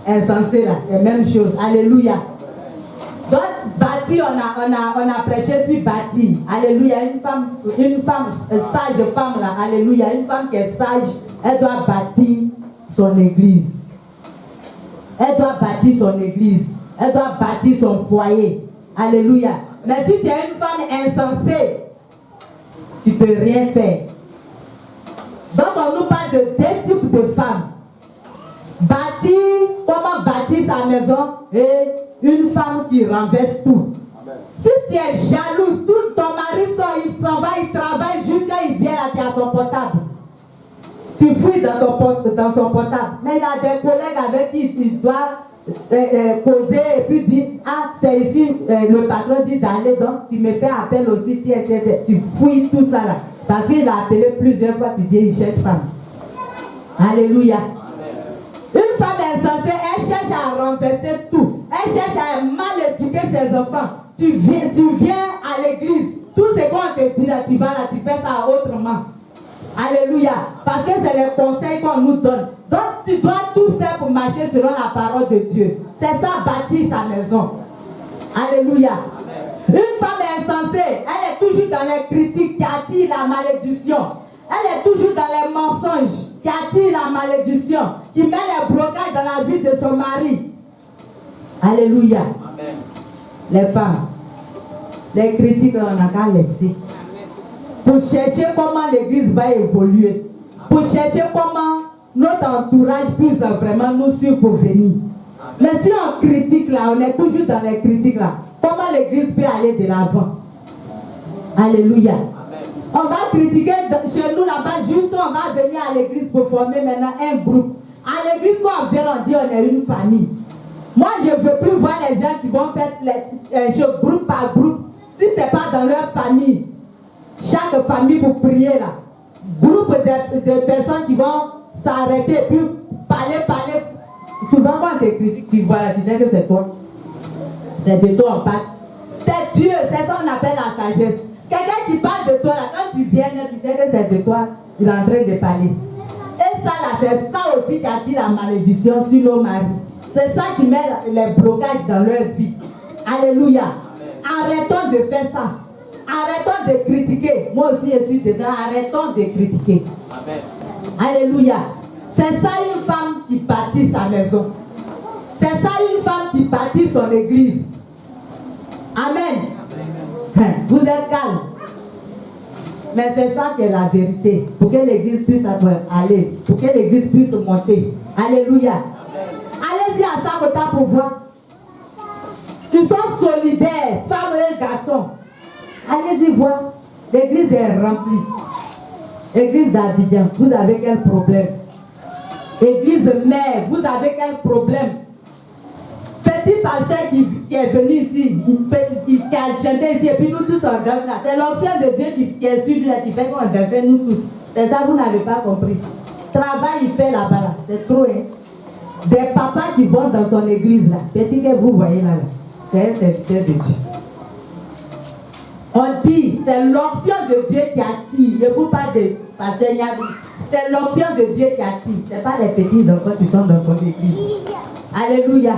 insensé là, c'est la même chose. Alléluia. Donc, bâti, on a prêché sur bâti. Alléluia. Une femme, sage femme là, alléluia. Une femme qui est sage, elle doit bâtir son église. Elle doit bâtir son église. Elle doit bâtir son foyer. Alléluia. Mais si tu es une femme insensée, tu ne peux rien faire. Donc on nous parle de deux types de femmes. Bâtir, comment bâtir sa maison et une femme qui renverse tout. Amen. Si Si tu es jalouse, tout ton mari sort, il s'en va, il travaille, jusqu'à il vient là, tu as son portable. Tu fouilles dans son portable. Mais il y a des collègues avec qui tu dois causer et puis dire, ah, c'est ici, le patron dit d'aller, donc tu me fais appel aussi, tu fouilles tout ça là. Parce qu'il a appelé plusieurs fois, tu dis, il cherche femme. Alléluia. Une femme insensée, elle cherche à renverser tout. Elle cherche à mal éduquer ses enfants. Tu viens à l'église, tout ce qu'on te dit là, tu vas là, tu fais ça autrement. Alléluia. Parce que c'est les conseils qu'on nous donne. Donc tu dois tout faire pour marcher selon la parole de Dieu. C'est ça, bâtir sa maison. Alléluia. Une femme insensée, elle est toujours dans les critiques qui attirent la malédiction. Elle est toujours dans les mensonges qui attirent la malédiction, qui met les blocages dans la vie de son mari. Alléluia. Amen. Les femmes, les critiques, on n'a qu'à laisser. Pour chercher comment l'église va évoluer. Pour chercher comment notre entourage puisse vraiment nous suivre pour venir. Mais si on critique là, on est toujours dans les critiques là, comment l'église peut aller de l'avant? Alléluia. On va critiquer chez nous là-bas, juste on va venir à l'église pour former maintenant un groupe. À l'église, quand on vient, on dit on est une famille. Moi, je ne veux plus voir les gens qui vont faire les choses groupe par groupe. Si ce n'est pas dans leur famille, chaque famille pour prier là. Groupe de personnes qui vont s'arrêter puis parler. Souvent, quand on te critique, tu vois, tu sais que c'est toi. C'est de toi on parle. C'est Dieu, c'est ça qu'on appelle la sagesse. Quelqu'un qui parle de toi là, quand tu viens là, tu sais que c'est de toi, il est en train de parler. Et ça là, c'est ça aussi qui attire la malédiction sur nos maris. C'est ça qui met les blocages dans leur vie. Alléluia. Arrêtons de faire ça. Arrêtons de critiquer. Moi aussi je suis dedans. Arrêtons de critiquer. Amen. Alléluia. C'est ça une femme qui bâtit sa maison. C'est ça une femme qui bâtit son église. Amen. Amen. Vous êtes calme. Mais c'est ça qui est la vérité. Pour que l'église puisse aller. Pour que l'église puisse monter. Alléluia. Allez-y à ça pour voir. Ils sont solidaires, femmes et garçons. Allez-y voir. L'église est remplie. Église d'Abidjan, vous avez quel problème? Église mère, vous avez quel problème? Petit pasteur qui est venu ici, qui a chanté ici, et puis nous tous on danse là. C'est l'option de Dieu qui est sur là, qui fait qu'on danse nous tous. C'est ça, vous n'avez pas compris. Travail, il fait là-bas, là. C'est trop, hein. Des papas qui vont dans son église là, petit que vous voyez là, c'est un serviteur de Dieu. On dit, c'est l'option de Dieu qui attire. Je vous parle de pasteur Niabi. C'est l'option de Dieu qui attire. Ce n'est pas les petits enfants qui sont dans son église. Alléluia.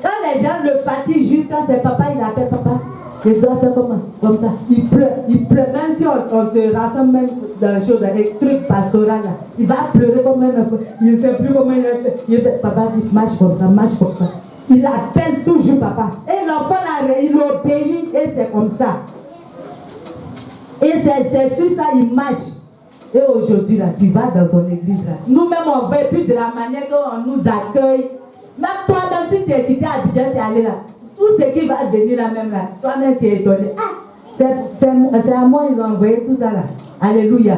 Quand les gens le fatiguent, juste quand c'est papa, il appelle papa. Je dois faire comment? Comme ça. Il pleure. Même si on se rassemble même dans les trucs pastoraux là, il va pleurer comme un enfant. Il ne sait plus comment il fait. Il fait, papa dit, marche comme ça, marche comme ça. Il appelle toujours papa. Et l'enfant là, il obéit et c'est comme ça. Et c'est sur ça il marche. Et aujourd'hui là, tu vas dans son église là. Nous-mêmes on va, et puis de la manière dont on nous accueille. Même toi, même si tu es quitté à Abidjan, tu es allé là. Tout ce qui va venir là même là, toi-même tu es étonné. Ah, c'est à moi ils ont envoyé tout ça là. Alléluia.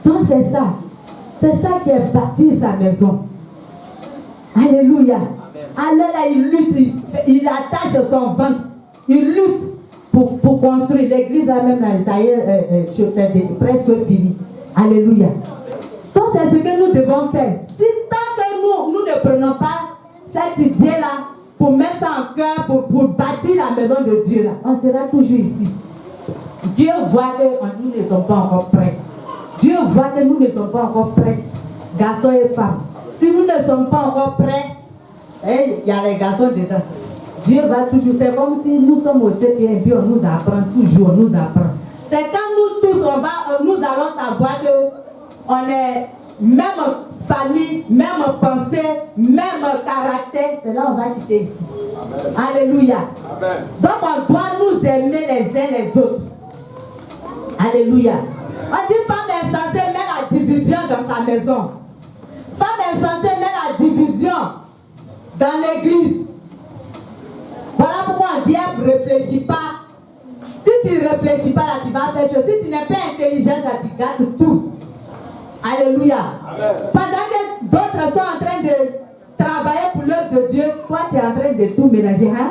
Donc c'est ça. C'est ça qui est bâti sa maison. Alléluia. Alors là, il lutte, il attache son ventre. Il lutte pour construire l'église là même là. Ça y est, presque fini. Alléluia. Donc c'est ce que nous devons faire. Si tant que nous ne prenons pas cette idée là, pour mettre en cœur, pour bâtir la maison de Dieu là, on sera toujours ici. Dieu voit que nous ne sommes pas encore prêts. Dieu voit que nous ne sommes pas encore prêts, garçons et femmes. Si nous ne sommes pas encore prêts, il y a les garçons dedans. Dieu va toujours faire comme si nous sommes au CP et puis on nous apprend toujours, on nous apprend. C'est quand nous tous, nous allons savoir qu'on est même famille, même pensée, même caractère, c'est là qu'on va quitter ici. Amen. Alléluia. Amen. Donc on doit nous aimer les uns les autres. Alléluia. On dit femme insensée met la division dans sa maison. Femme insensée met la division dans l'église. Voilà pourquoi on dit, ne réfléchis pas. Si tu ne réfléchis pas, là, tu vas faire chose. Si tu n'es pas intelligent, là, tu gardes tout. Alléluia. Amen. Pendant que d'autres sont en train de travailler pour l'œuvre de Dieu, toi, tu es en train de tout mélanger. Hein?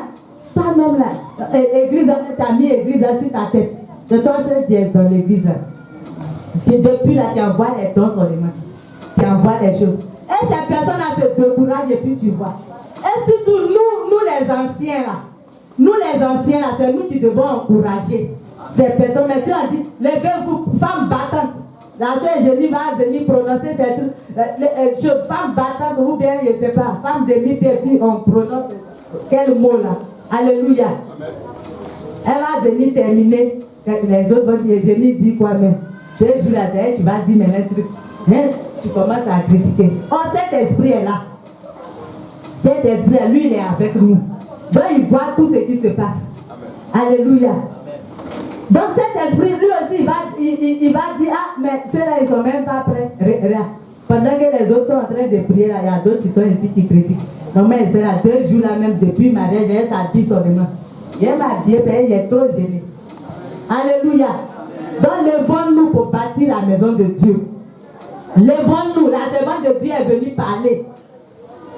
Toi-même, là, église, tu as mis l'église sur ta tête. C'est toi seul qui es dans l'église. Depuis là, tu envoies les dons sur les mains. Tu envoies les choses. Et ces personnes-là se découragent et puis tu vois. Et surtout, nous les anciens, là. Nous les anciens, là, c'est nous qui devons encourager ces personnes. Mais si on dit, levez-vous, femmes battantes. La sœur Jésus va venir prononcer ces trucs. Femmes battantes, ou bien, je ne sais pas, femmes de mi-pied, on prononce quel mot là. Alléluia. Amen. Elle va venir terminer. Les autres vont dire, Jésus dit quoi, mais ce jour-là, c'est elle qui va dire, mais les trucs. Hein? Tu commences à critiquer. Oh, cet esprit est là. Cet esprit, lui, il est avec nous. Donc, il voit tout ce qui se passe. Amen. Alléluia. Amen. Donc, cet esprit, lui aussi, il va dire, ah, mais ceux-là, ils ne sont même pas prêts. Pendant que les autres sont en train de prier, là, il y a d'autres qui sont ici qui critiquent. Non, mais c'est là, 2 jours là, même depuis mariage, elle s'est dit seulement. Il m'a dit, il est trop gêné. Alléluia. Donc, levons-nous pour bâtir la maison de Dieu. Levons-nous, la servante de Dieu est venue parler.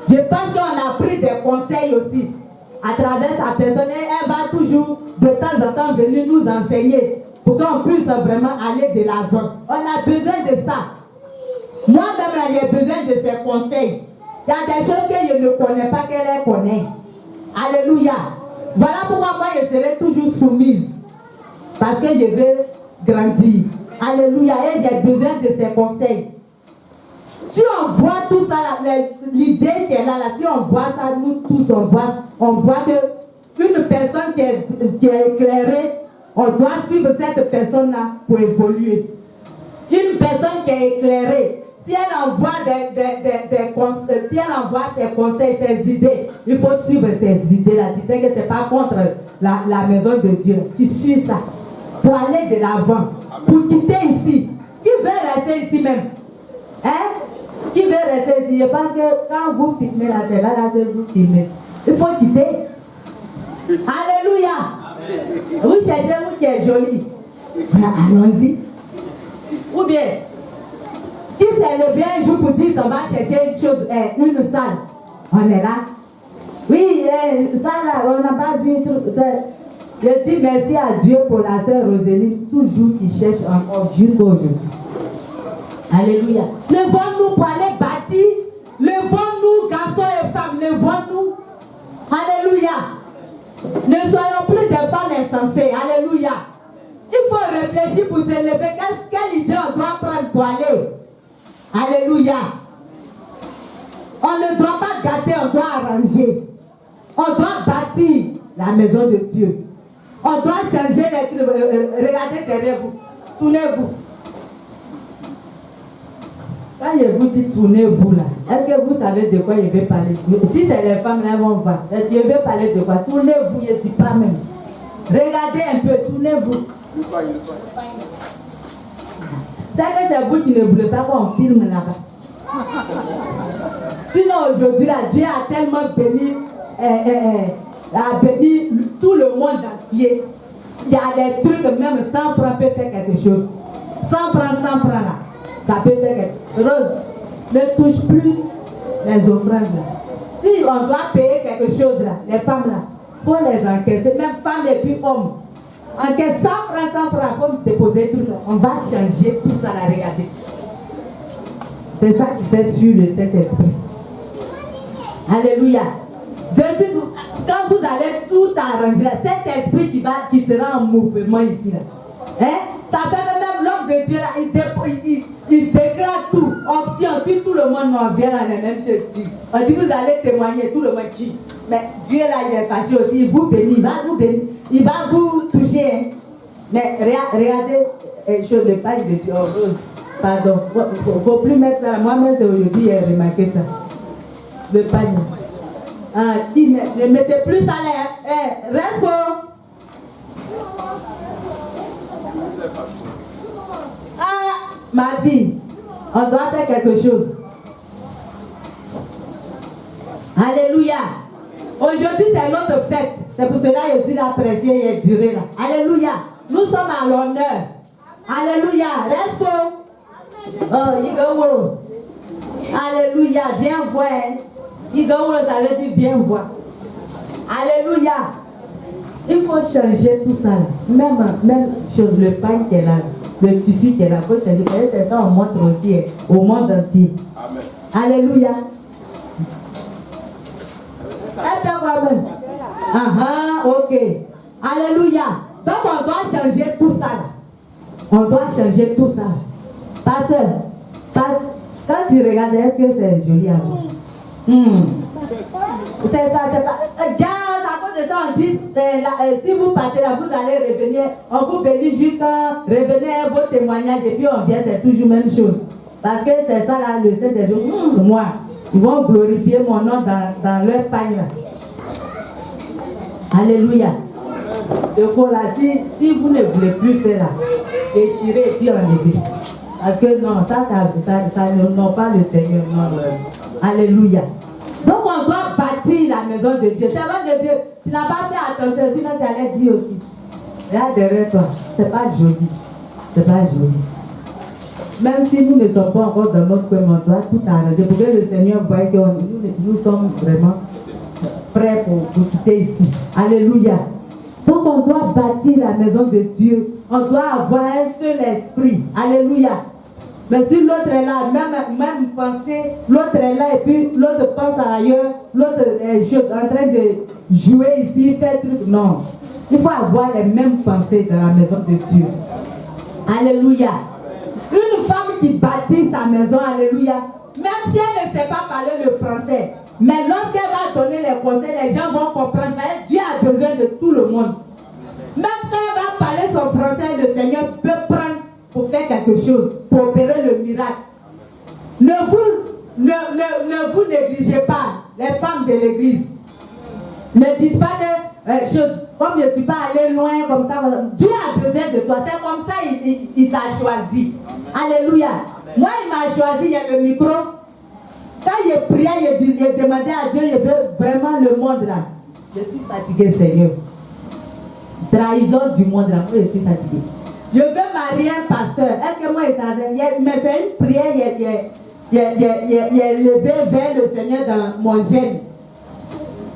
Je pense qu'on a pris des conseils aussi à travers sa personne. Et elle va toujours de temps en temps venir nous enseigner pour qu'on puisse vraiment aller de l'avant. On a besoin de ça. Moi-même, j'ai besoin de ses conseils. Il y a des choses que je ne connais pas qu'elle connaît. Alléluia. Voilà pourquoi moi je serai toujours soumise. Parce que je veux grandir. Alléluia. Et j'ai besoin de ses conseils. Si on voit tout ça, l'idée qu'elle a là, si on voit ça, nous tous, on voit que une personne qui est éclairée, on doit suivre cette personne-là pour évoluer. Une personne qui est éclairée, si elle envoie si elle envoie ses conseils, ses idées, il faut suivre ces idées-là. Tu sais que ce n'est pas contre la maison de Dieu. Tu suis ça pour aller de l'avant, pour quitter ici. Qui veut rester ici même? Hein? Qui veut rester ici? Je pense que quand vous filmez la télé, là, vous filmez. Il faut quitter. Alléluia. Vous cherchez vous qui est joli. Allons-y. Ou bien, qui s'est levé un jour pour dire qu'on va chercher une salle. On est là. Oui, ça là, on n'a pas vu tout. Je dis merci à Dieu pour la sœur Rosélie, toujours qui cherche encore jusqu'au jour. Alléluia. Levons-nous pour aller bâtir. Levons-nous, garçons et femmes, levons-nous. Alléluia. Ne soyons plus des femmes insensées. Alléluia. Il faut réfléchir pour se lever. Quelle idée on doit prendre pour aller? Alléluia. On ne doit pas gâter, on doit arranger. On doit bâtir la maison de Dieu. On doit changer les trucs. Regardez derrière vous. Tournez-vous. Quand je vous dis tournez-vous là, est-ce que vous savez de quoi je vais parler? Si c'est les femmes là, vont voir. Je vais parler de quoi? Tournez-vous, je ne suis pas même. Regardez un peu, tournez-vous. C'est que c'est vous qui ne voulez pas qu'on filme là-bas. Sinon aujourd'hui là, Dieu a tellement béni, tout le monde entier. Il y a des trucs, même 100 francs peut faire quelque chose. 100 francs là. Ça peut faire quelque chose. Rose, ne touche plus les offrandes là. Si on doit payer quelque chose là, les femmes là, il faut les encaisser, même femmes et puis hommes. Encaisse 100 francs, il faut déposer tout là. On va changer tout ça là, regardez. C'est ça qui fait fuir le Saint-Esprit. Alléluia. Quand vous allez tout arranger, cet esprit qui sera en mouvement ici là. Hein? Ça fait même l'homme de Dieu là, il déclare tout. Option, si tout le monde m'en vient à la même chose. On dit vous allez témoigner, tout le monde dit. Mais Dieu là, il est fâché aussi, il vous bénit, il va vous bénir, il va vous toucher. Hein? Mais regardez, le page de Dieu, pardon, il ne faut plus mettre ça. Moi-même, c'est aujourd'hui, j'ai remarqué ça. Le panier. Ne mettez plus ça là. Reste bon. Ah, ma fille, on doit faire quelque chose. Alléluia. Aujourd'hui, c'est notre fête. C'est pour cela que je suis là prêcher et durer là. Alléluia. Nous sommes à l'honneur. Alléluia. Reste. Oh, Igowo. Alléluia. Viens voir. Igowo, ça veut dire viens voir. Alléluia. Il faut changer tout ça là. Même chose, le pain qui est là, le tissu qui est là, il faut changer. C'est ça, on montre aussi au monde entier. Amen. Alléluia. Ok. Alléluia. Donc on doit changer tout ça là. On doit changer tout ça. Pasteur, quand tu regardes, est-ce que c'est joli à voir? C'est ça, c'est pas. Regarde, à cause de ça, on dit, si vous partez là, vous allez revenir, on vous bénit juste, revenez vos témoignages et puis on vient, c'est toujours la même chose. Parce que c'est ça là, le Saint des jours. Moi, ils vont glorifier mon nom dans leur pagne là. Alléluia. Donc là, si vous ne voulez plus faire là, déchirez et puis enlevez. Parce que non, ça non pas le Seigneur. Non. Alléluia. Donc on doit bâtir la maison de Dieu. C'est vrai de Dieu. Tu n'as pas fait attention, sinon tu allais dire aussi. Là derrière toi, c'est pas joli. C'est pas joli. Même si nous ne sommes pas encore dans notre coin, on doit tout arranger pour que le Seigneur voie que nous sommes vraiment prêts pour quitter ici. Alléluia. Donc on doit bâtir la maison de Dieu. On doit avoir un seul esprit. Alléluia. Mais si l'autre est là, même penser, l'autre est là et puis l'autre pense à ailleurs, l'autre est en train de jouer ici, faire truc. Non. Il faut avoir les mêmes pensées dans la maison de Dieu. Alléluia. Une femme qui bâtit sa maison, alléluia, même si elle ne sait pas parler le français, mais lorsqu'elle va donner les conseils, les gens vont comprendre. Dieu a besoin de tout le monde. Même quand elle va parler son français, le Seigneur peut prendre pour faire quelque chose, pour opérer le miracle. Ne vous négligez pas, les femmes de l'église. Ne dites pas que, comme je ne suis pas allé loin comme ça, Dieu a besoin de toi. C'est comme ça il t'a choisi. Alléluia. Moi, il m'a choisi, il y a le micro. Quand il priait, il demandait à Dieu, il veut vraiment le monde là. Je suis fatigué, Seigneur. Trahison du monde là, moi je suis fatigué. Je veux marier un pasteur. Est-ce que moi il savait? Mais c'est une prière, il est levé vers le Seigneur dans mon gène.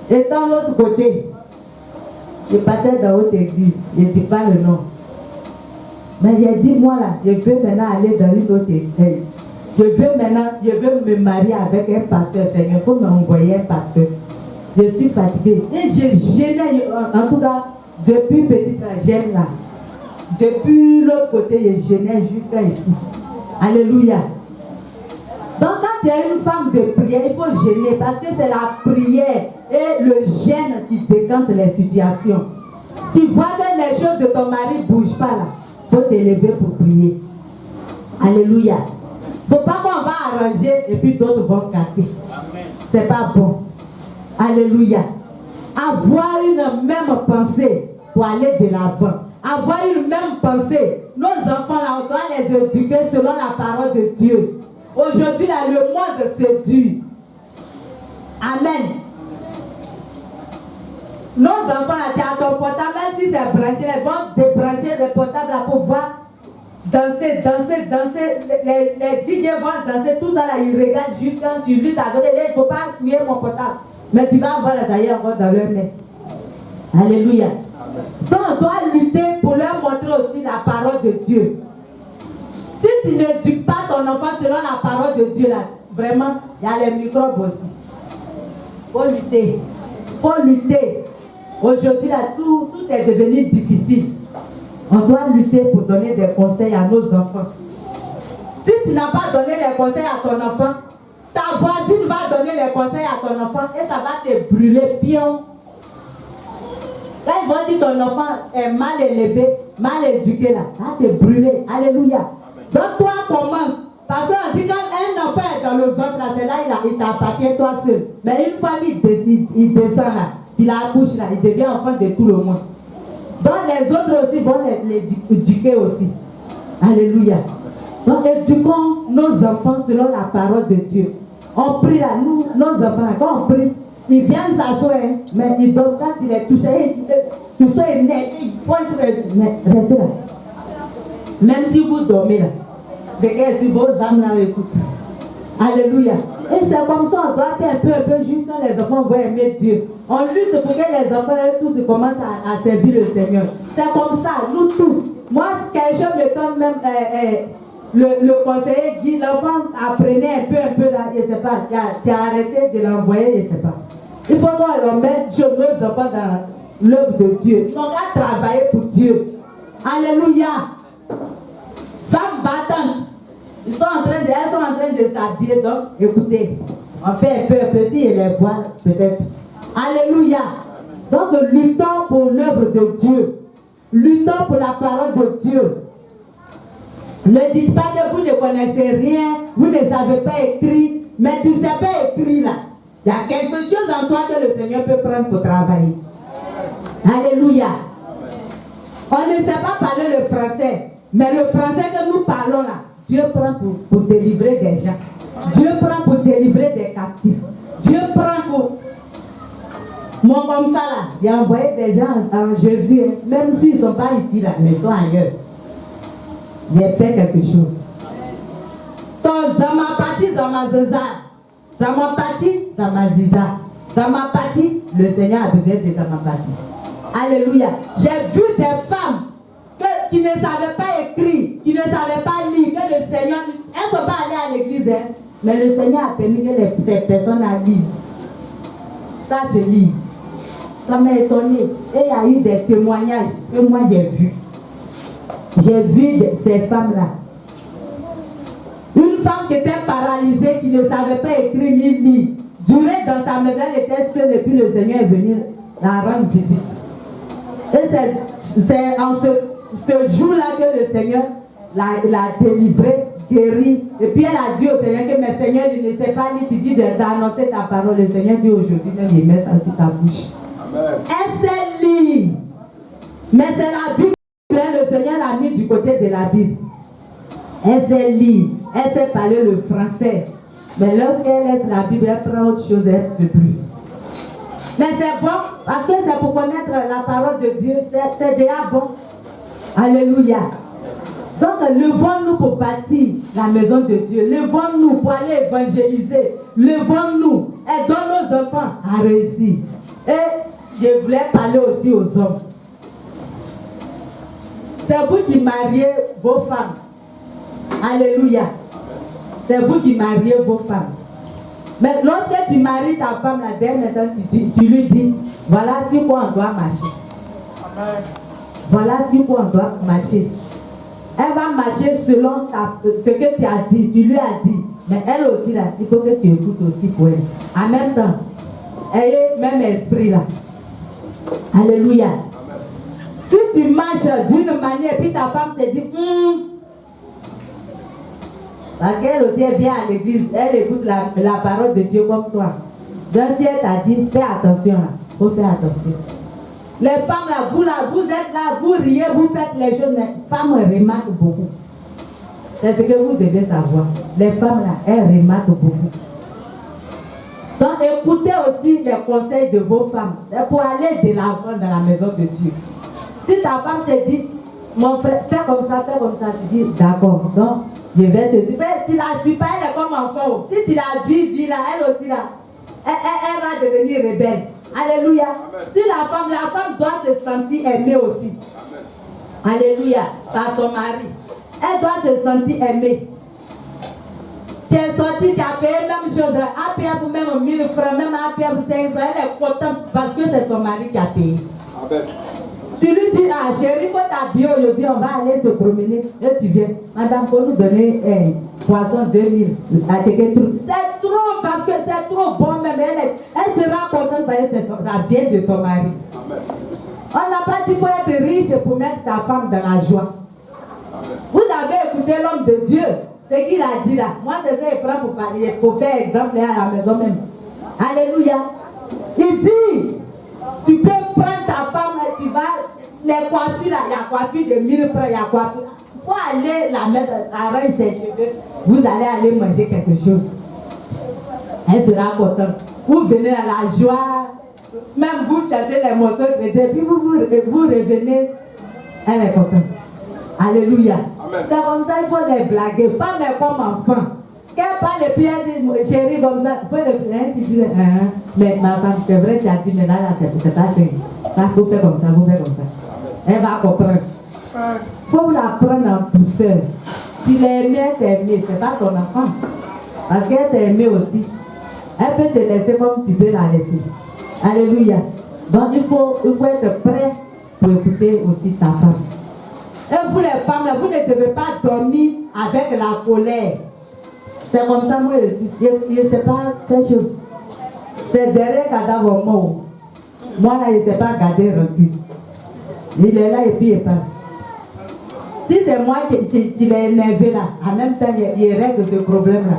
Et dans l'autre côté, je partais dans l'autre église, je ne dis pas le nom. Mais j'ai dit, moi là, je veux maintenant aller dans une autre église. Je veux me marier avec un pasteur, Seigneur. Il faut m'envoyer un pasteur. Je suis fatiguée. Et je gênais, en tout cas, depuis petite gêne là. Depuis l'autre côté, je gênais jusqu'à ici. Alléluia. Donc quand il y a une femme de prière, il faut gêner parce que c'est la prière et le gêne qui décante les situations. Tu vois que les choses de ton mari ne bougent pas là. Il faut t'élever pour prier. Alléluia. Il ne faut pas qu'on va arranger et puis d'autres vont gâter. C'est pas bon. Alléluia. Avoir une même pensée pour aller de l'avant. Avoir une même pensée. Nos enfants là, on doit les éduquer selon la parole de Dieu. Aujourd'hui là, le monde se dure. Amen. Nos enfants là, tu as ton portable, même si c'est branché, ils vont débrancher le portable là pour voir danser. Les DJ vont danser, tout ça là, ils regardent juste quand tu luttes avec eux. Il ne faut pas fouiller mon portable. Mais tu vas voir les ailleurs encore dans leur main. Alléluia. Donc on doit lutter pour leur montrer aussi la parole de Dieu. Si tu n'éduques pas ton enfant selon la parole de Dieu là, vraiment, il y a les microbes aussi. Il faut lutter. Il faut lutter. Aujourd'hui là, tout est devenu difficile. On doit lutter pour donner des conseils à nos enfants. Si tu n'as pas donné les conseils à ton enfant, ta voisine va donner les conseils à ton enfant et ça va te brûler pion. Quand ils vont dire ton enfant est mal élevé, mal éduqué là, ça va te brûler. Alléluia. Donc toi commence. Parce qu'on dit quand un enfant est dans le ventre là, c'est là il t'appartient toi seul. Mais une fois qu'il descend là, il accouche là, il devient enfant de tout le monde. Donc les autres aussi vont les éduquer aussi. Alléluia. Donc éduquons nos enfants selon la parole de Dieu. On prie là, nos enfants là, quand on prie, il vient s'asseoir, mais il donne quand il est touché, il soit énervé, il pointe, mais restez là. Même si vous dormez là, regardez si vos âmes là écoutent. Alléluia. Et c'est comme ça, on doit faire un peu, juste quand les enfants vont aimer Dieu. On lutte pour que les enfants tous commencent à servir le Seigneur. C'est comme ça, nous tous. Moi, quelqu'un me donne même le conseiller Guy, l'enfant apprenait un peu là, je ne sais pas, tu as arrêté de l'envoyer, je ne sais pas. Il faut qu'on remette nos enfants dans l'œuvre de Dieu. On va travailler pour Dieu. Alléluia. Femmes battantes. Elles sont en train de s'habiller, donc écoutez, on fait un peu si je les vois peut-être. Alléluia. Donc luttons pour l'œuvre de Dieu. Luttons pour la parole de Dieu. Ne dites pas que vous ne connaissez rien, vous ne savez pas écrire, mais tu ne sais pas écrire là. Il y a quelque chose en toi que le Seigneur peut prendre pour travailler. Alléluia. On ne sait pas parler le français, mais le français que nous parlons là, Dieu prend pour délivrer des gens. Dieu prend pour délivrer des captifs. Dieu prend pour... Moi comme ça là, il a envoyé des gens en Jésus, hein. Même s'ils ne sont pas ici là, mais ils sont ailleurs. Il a fait quelque chose. Donc, Zamapati, Zamazaza. Zamapati, Zamaziza. Zamapati, le Seigneur a besoin de Zamapati. Alléluia. J'ai vu des femmes qui ne savaient pas écrire, qui ne savaient pas lire, que le Seigneur, elles ne sont pas allées à l'église, hein, mais le Seigneur a permis que ces personnes lisent. Ça, je lis. Ça m'a étonné. Et il y a eu des témoignages que moi j'ai vus. J'ai vu ces femmes-là. Une femme qui était paralysée, qui ne savait pas écrire ni lire, durait dans sa maison, elle était seule et puis le Seigneur est venu la rendre visite. Et c'est en ce jour-là que le Seigneur l'a délivrée, guérie. Et puis elle a dit au Seigneur que mais Seigneur, je ne sais pas lire, tu dis d'annoncer ta parole. Le Seigneur dit aujourd'hui, même il met ça sur ta bouche. Amen. Elle sait lire, mais c'est la Bible. Le Seigneur l'a mis du côté de la Bible. Elle sait lire, elle sait parler le français. Mais lorsqu'elle laisse la Bible, elle prend autre chose, elle ne peut plus. Mais c'est bon, parce que c'est pour connaître la parole de Dieu, c'est déjà bon. Alléluia. Donc, levons-nous pour bâtir la maison de Dieu. Levons-nous pour aller évangéliser. Levons-nous. Aidons nos enfants à réussir. Et je voulais parler aussi aux hommes. C'est vous qui mariez vos femmes. Alléluia. C'est vous qui mariez vos femmes. Mais lorsque tu maries ta femme, la dernière temps, tu lui dis, voilà sur quoi on doit marcher. Amen. Voilà sur quoi on doit marcher. Elle va marcher selon ce que tu as dit, tu lui as dit. Mais elle aussi, là, il faut que tu écoutes aussi pour elle. En même temps, ayez le même esprit là. Alléluia. Si tu marches d'une manière et puis ta femme te dit parce qu'elle aussi est bien à l'église, elle écoute la parole de Dieu comme toi. Donc si elle t'a dit, fais attention là, il faut faire attention. Les femmes là, vous êtes là, vous riez, vous faites les choses, mais les femmes remarquent beaucoup. C'est ce que vous devez savoir. Les femmes là, elles remarquent beaucoup. Donc écoutez aussi les conseils de vos femmes. C'est pour aller de l'avant dans la maison de Dieu. Si ta femme te dit, mon frère, fais comme ça, tu dis, d'accord, donc je vais te suivre. Tu la suis pas, elle est comme enfant. Si tu la vis là, elle aussi là, elle va devenir rebelle. Alléluia. Amen. Si la femme doit se sentir aimée aussi. Amen. Alléluia. Par son mari. Elle doit se sentir aimée. Tu es sorti, tu as payé même chose, à payer pour même 1000 francs, même à payer pour 500, elle est contente parce que c'est son mari qui a payé. Amen. Tu lui dis, ah chérie, il faut t'habiller aujourd'hui, on va aller se promener. Et tu viens, madame, pour nous donner un poisson 2000. C'est trop, parce que c'est trop bon même. Elle sera contente parce que ça vient de son mari. Amen. On n'a pas dit qu'il faut être riche pour mettre ta femme dans la joie. Amen. Vous avez écouté l'homme de Dieu, ce qu'il a dit là. Moi, c'est ça qu'il prend pour parler, pour faire exemple à la maison même. Alléluia. Il dit, tu peux prendre ta femme, tu vas, les coiffures là, il y a coiffure de 1000 francs, il y a coiffure. Il faut aller la mettre, arranger ses cheveux, vous allez aller manger quelque chose. Elle sera contente. vous venez à la joie, même vous chantez les morceaux chrétiens, puis vous revenez, elle est contente. Alléluia. C'est comme ça, il faut les blaguer, pas mais comme enfant. Qu'elle parle et puis elle dit, chérie, comme ça, il faut le faire, qui dit, mais ma femme, c'est vrai, tu as dit, mais là, c'est pas simple. Ça, il faut faire comme ça, vous faites comme ça. Elle va comprendre. Il faut la prendre en douceur. Si elle est aimée, c'est pas ton enfant. Parce qu'elle t'a aimé aussi. Elle peut te laisser comme tu peux la laisser. Alléluia. Donc il faut être prêt pour écouter aussi ta femme. Et vous les femmes, vous ne devez pas dormir avec la colère. C'est comme ça, moi aussi. Je ne sais pas quelque chose. C'est derrière cadavre mort. Moi là, je ne sais pas garder recul. Il est là et puis il part. Si c'est moi qui l'ai énervé là, en même temps, il règle ce problème-là.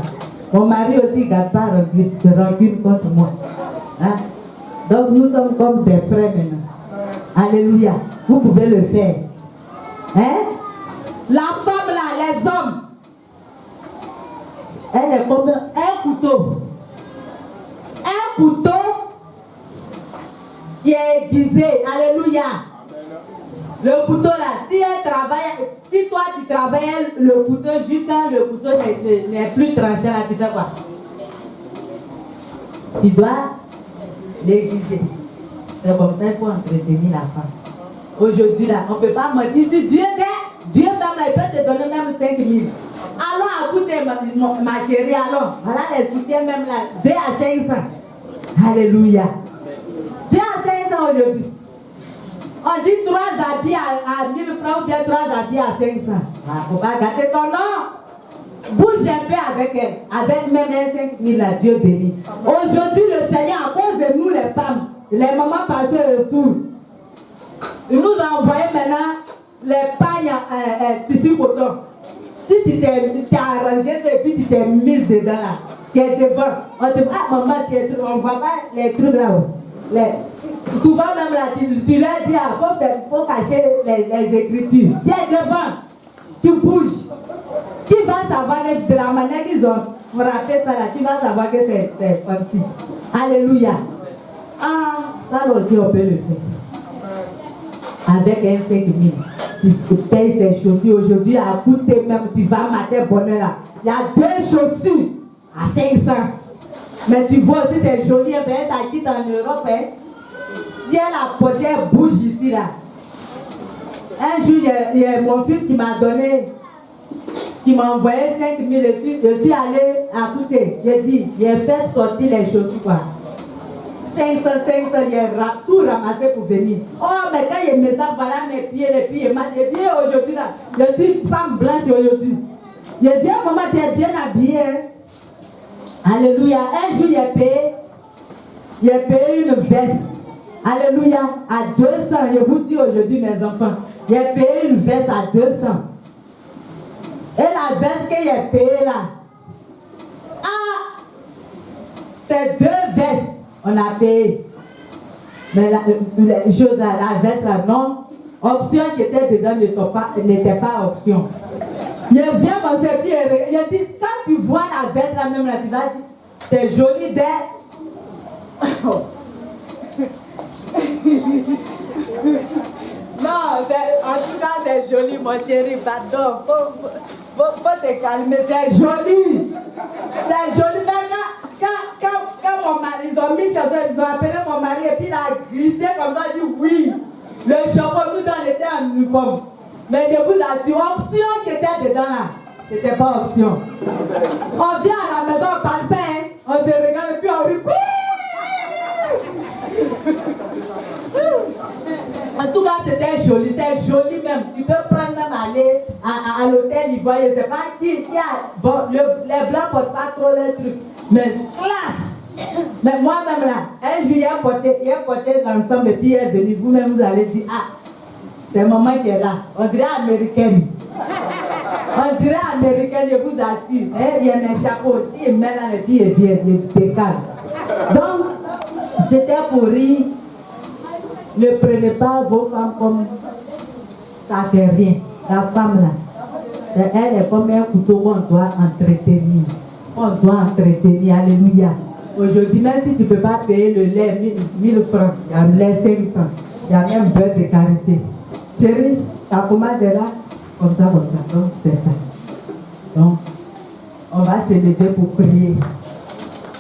Mon mari aussi ne garde pas rancune contre moi. Hein? Donc nous sommes comme des frères maintenant. Alléluia. Vous pouvez le faire. Hein? La femme là, les hommes, elle est comme un couteau. Un couteau qui est aiguisé. Alléluia. Le couteau là, si toi tu travailles le couteau jusqu'à le couteau n'est plus tranché là, tu fais quoi? Tu dois l'aiguiser. C'est comme ça qu'il faut entretenir la femme. Aujourd'hui là, on ne peut pas mentir. Si Dieu même là, il peut te donner même 5 000. Allons écoutez ma chérie, allons. Voilà les soutiens même là, 2 à 500. Alléluia. 2 à 500 aujourd'hui. On dit 3 habits à 1000 francs ou bien 3 habits à 500. Il ne faut pas gâter ton nom. Bouge un peu avec elle. Avec même un 5 000 là, Dieu béni. Aujourd'hui, le Seigneur, à cause de nous les femmes, les mamans passées et tout, il nous a envoyé maintenant les pailles tissu coton. Si tu t'es arrangé et puis tu t'es mise dedans là, tu es devant. On te dit, ah maman, on ne voit pas les trucs là. Souvent même là, tu leur dis, il faut cacher les écritures. Tu es devant, tu bouges. Qui va savoir de la manière qu'ils ont frappé ça là, tu vas savoir que c'est ainsi. Alléluia. Ah, ça aussi on peut le faire. Avec un 5 000, tu payes ces chaussures. Aujourd'hui, à coûter même, tu vas mater bonheur là. Il y a 2 chaussures à 500. Mais tu vois aussi, c'est joli, ben, ça quitte en Europe. Hein. Il y a la portière bouge ici là. Un jour, il y a mon fils qui m'a donné, qui m'a envoyé 5 000 dessus. Je suis allé à côté. J'ai dit, j'ai fait sortir les chaussures quoi. 500, il a tout ramassé pour venir. Oh, mais quand il me sent, voilà mes pieds, les pieds, j'ai dit aujourd'hui là, je suis femme blanche aujourd'hui. J'ai dit, maman, tu es bien habillée. Hein? Alléluia. Un jour, j'ai payé une veste. Alléluia. À 200. Je vous dis aujourd'hui, mes enfants, j'ai payé une veste à 200. Et la veste que j'ai payée là, c'est 2 vestes. On a payé. Mais la veste là, non. Option qui était dedans n'était pas option. Il vient comme ça, puis il dit, quand tu vois la veste là même là, tu vas dire, c'est joli d'air. Non, en tout cas c'est joli mon chéri, pardon. Faut te calmer, c'est joli. C'est joli. Quand mon mari, ils ont mis chez eux, ils ont appelé mon mari et puis il a glissé comme ça, il dit oui. Le chapeau, nous on était en uniforme. Mais je vous assure, option qui était dedans là, c'était pas option. On vient à la maison, on parle pas, hein. On se regarde et puis on rit. En tout cas, c'était joli, c'est joli même. Tu peux prendre même aller à l'hôtel Ivoire, je ne sais pas qui a. Bon, les blancs ne portent pas trop les trucs. Mais classe! Mais moi-même là, un jour, il a porté l'ensemble et puis il est venu. Vous-même, vous allez dire, ah, c'est maman qui est là. On dirait américaine. On dirait américaine, je vous assure. Hein, il y a mes chapeaux, il met là et puis il vient, il décale. Donc, c'était pour rire. Ne prenez pas vos femmes comme ça fait rien. La femme là, elle est comme un couteau qu'on doit entretenir. On doit entretenir, alléluia. Aujourd'hui, même si tu ne peux pas payer le lait 1000 francs, il y a le lait 500, il y a même beurre de karité. Chérie, ta commande est là, comme ça, donc c'est ça. Donc, on va se lever pour prier.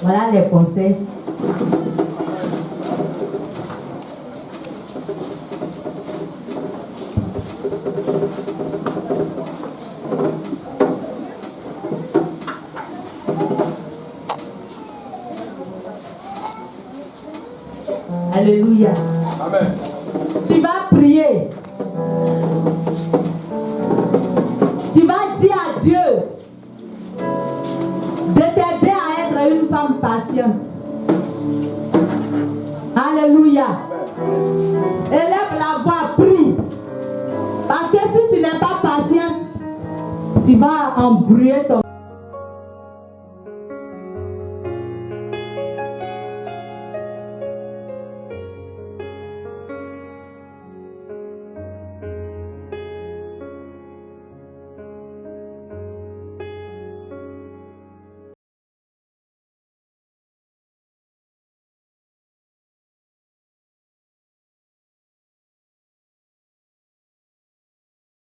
Voilà les conseils. Alléluia. Amen. Tu vas prier. Tu vas dire à Dieu de t'aider à être une femme patiente. Alléluia. Élève la voix, prie. Parce que si tu n'es pas patiente, tu vas embrouiller ton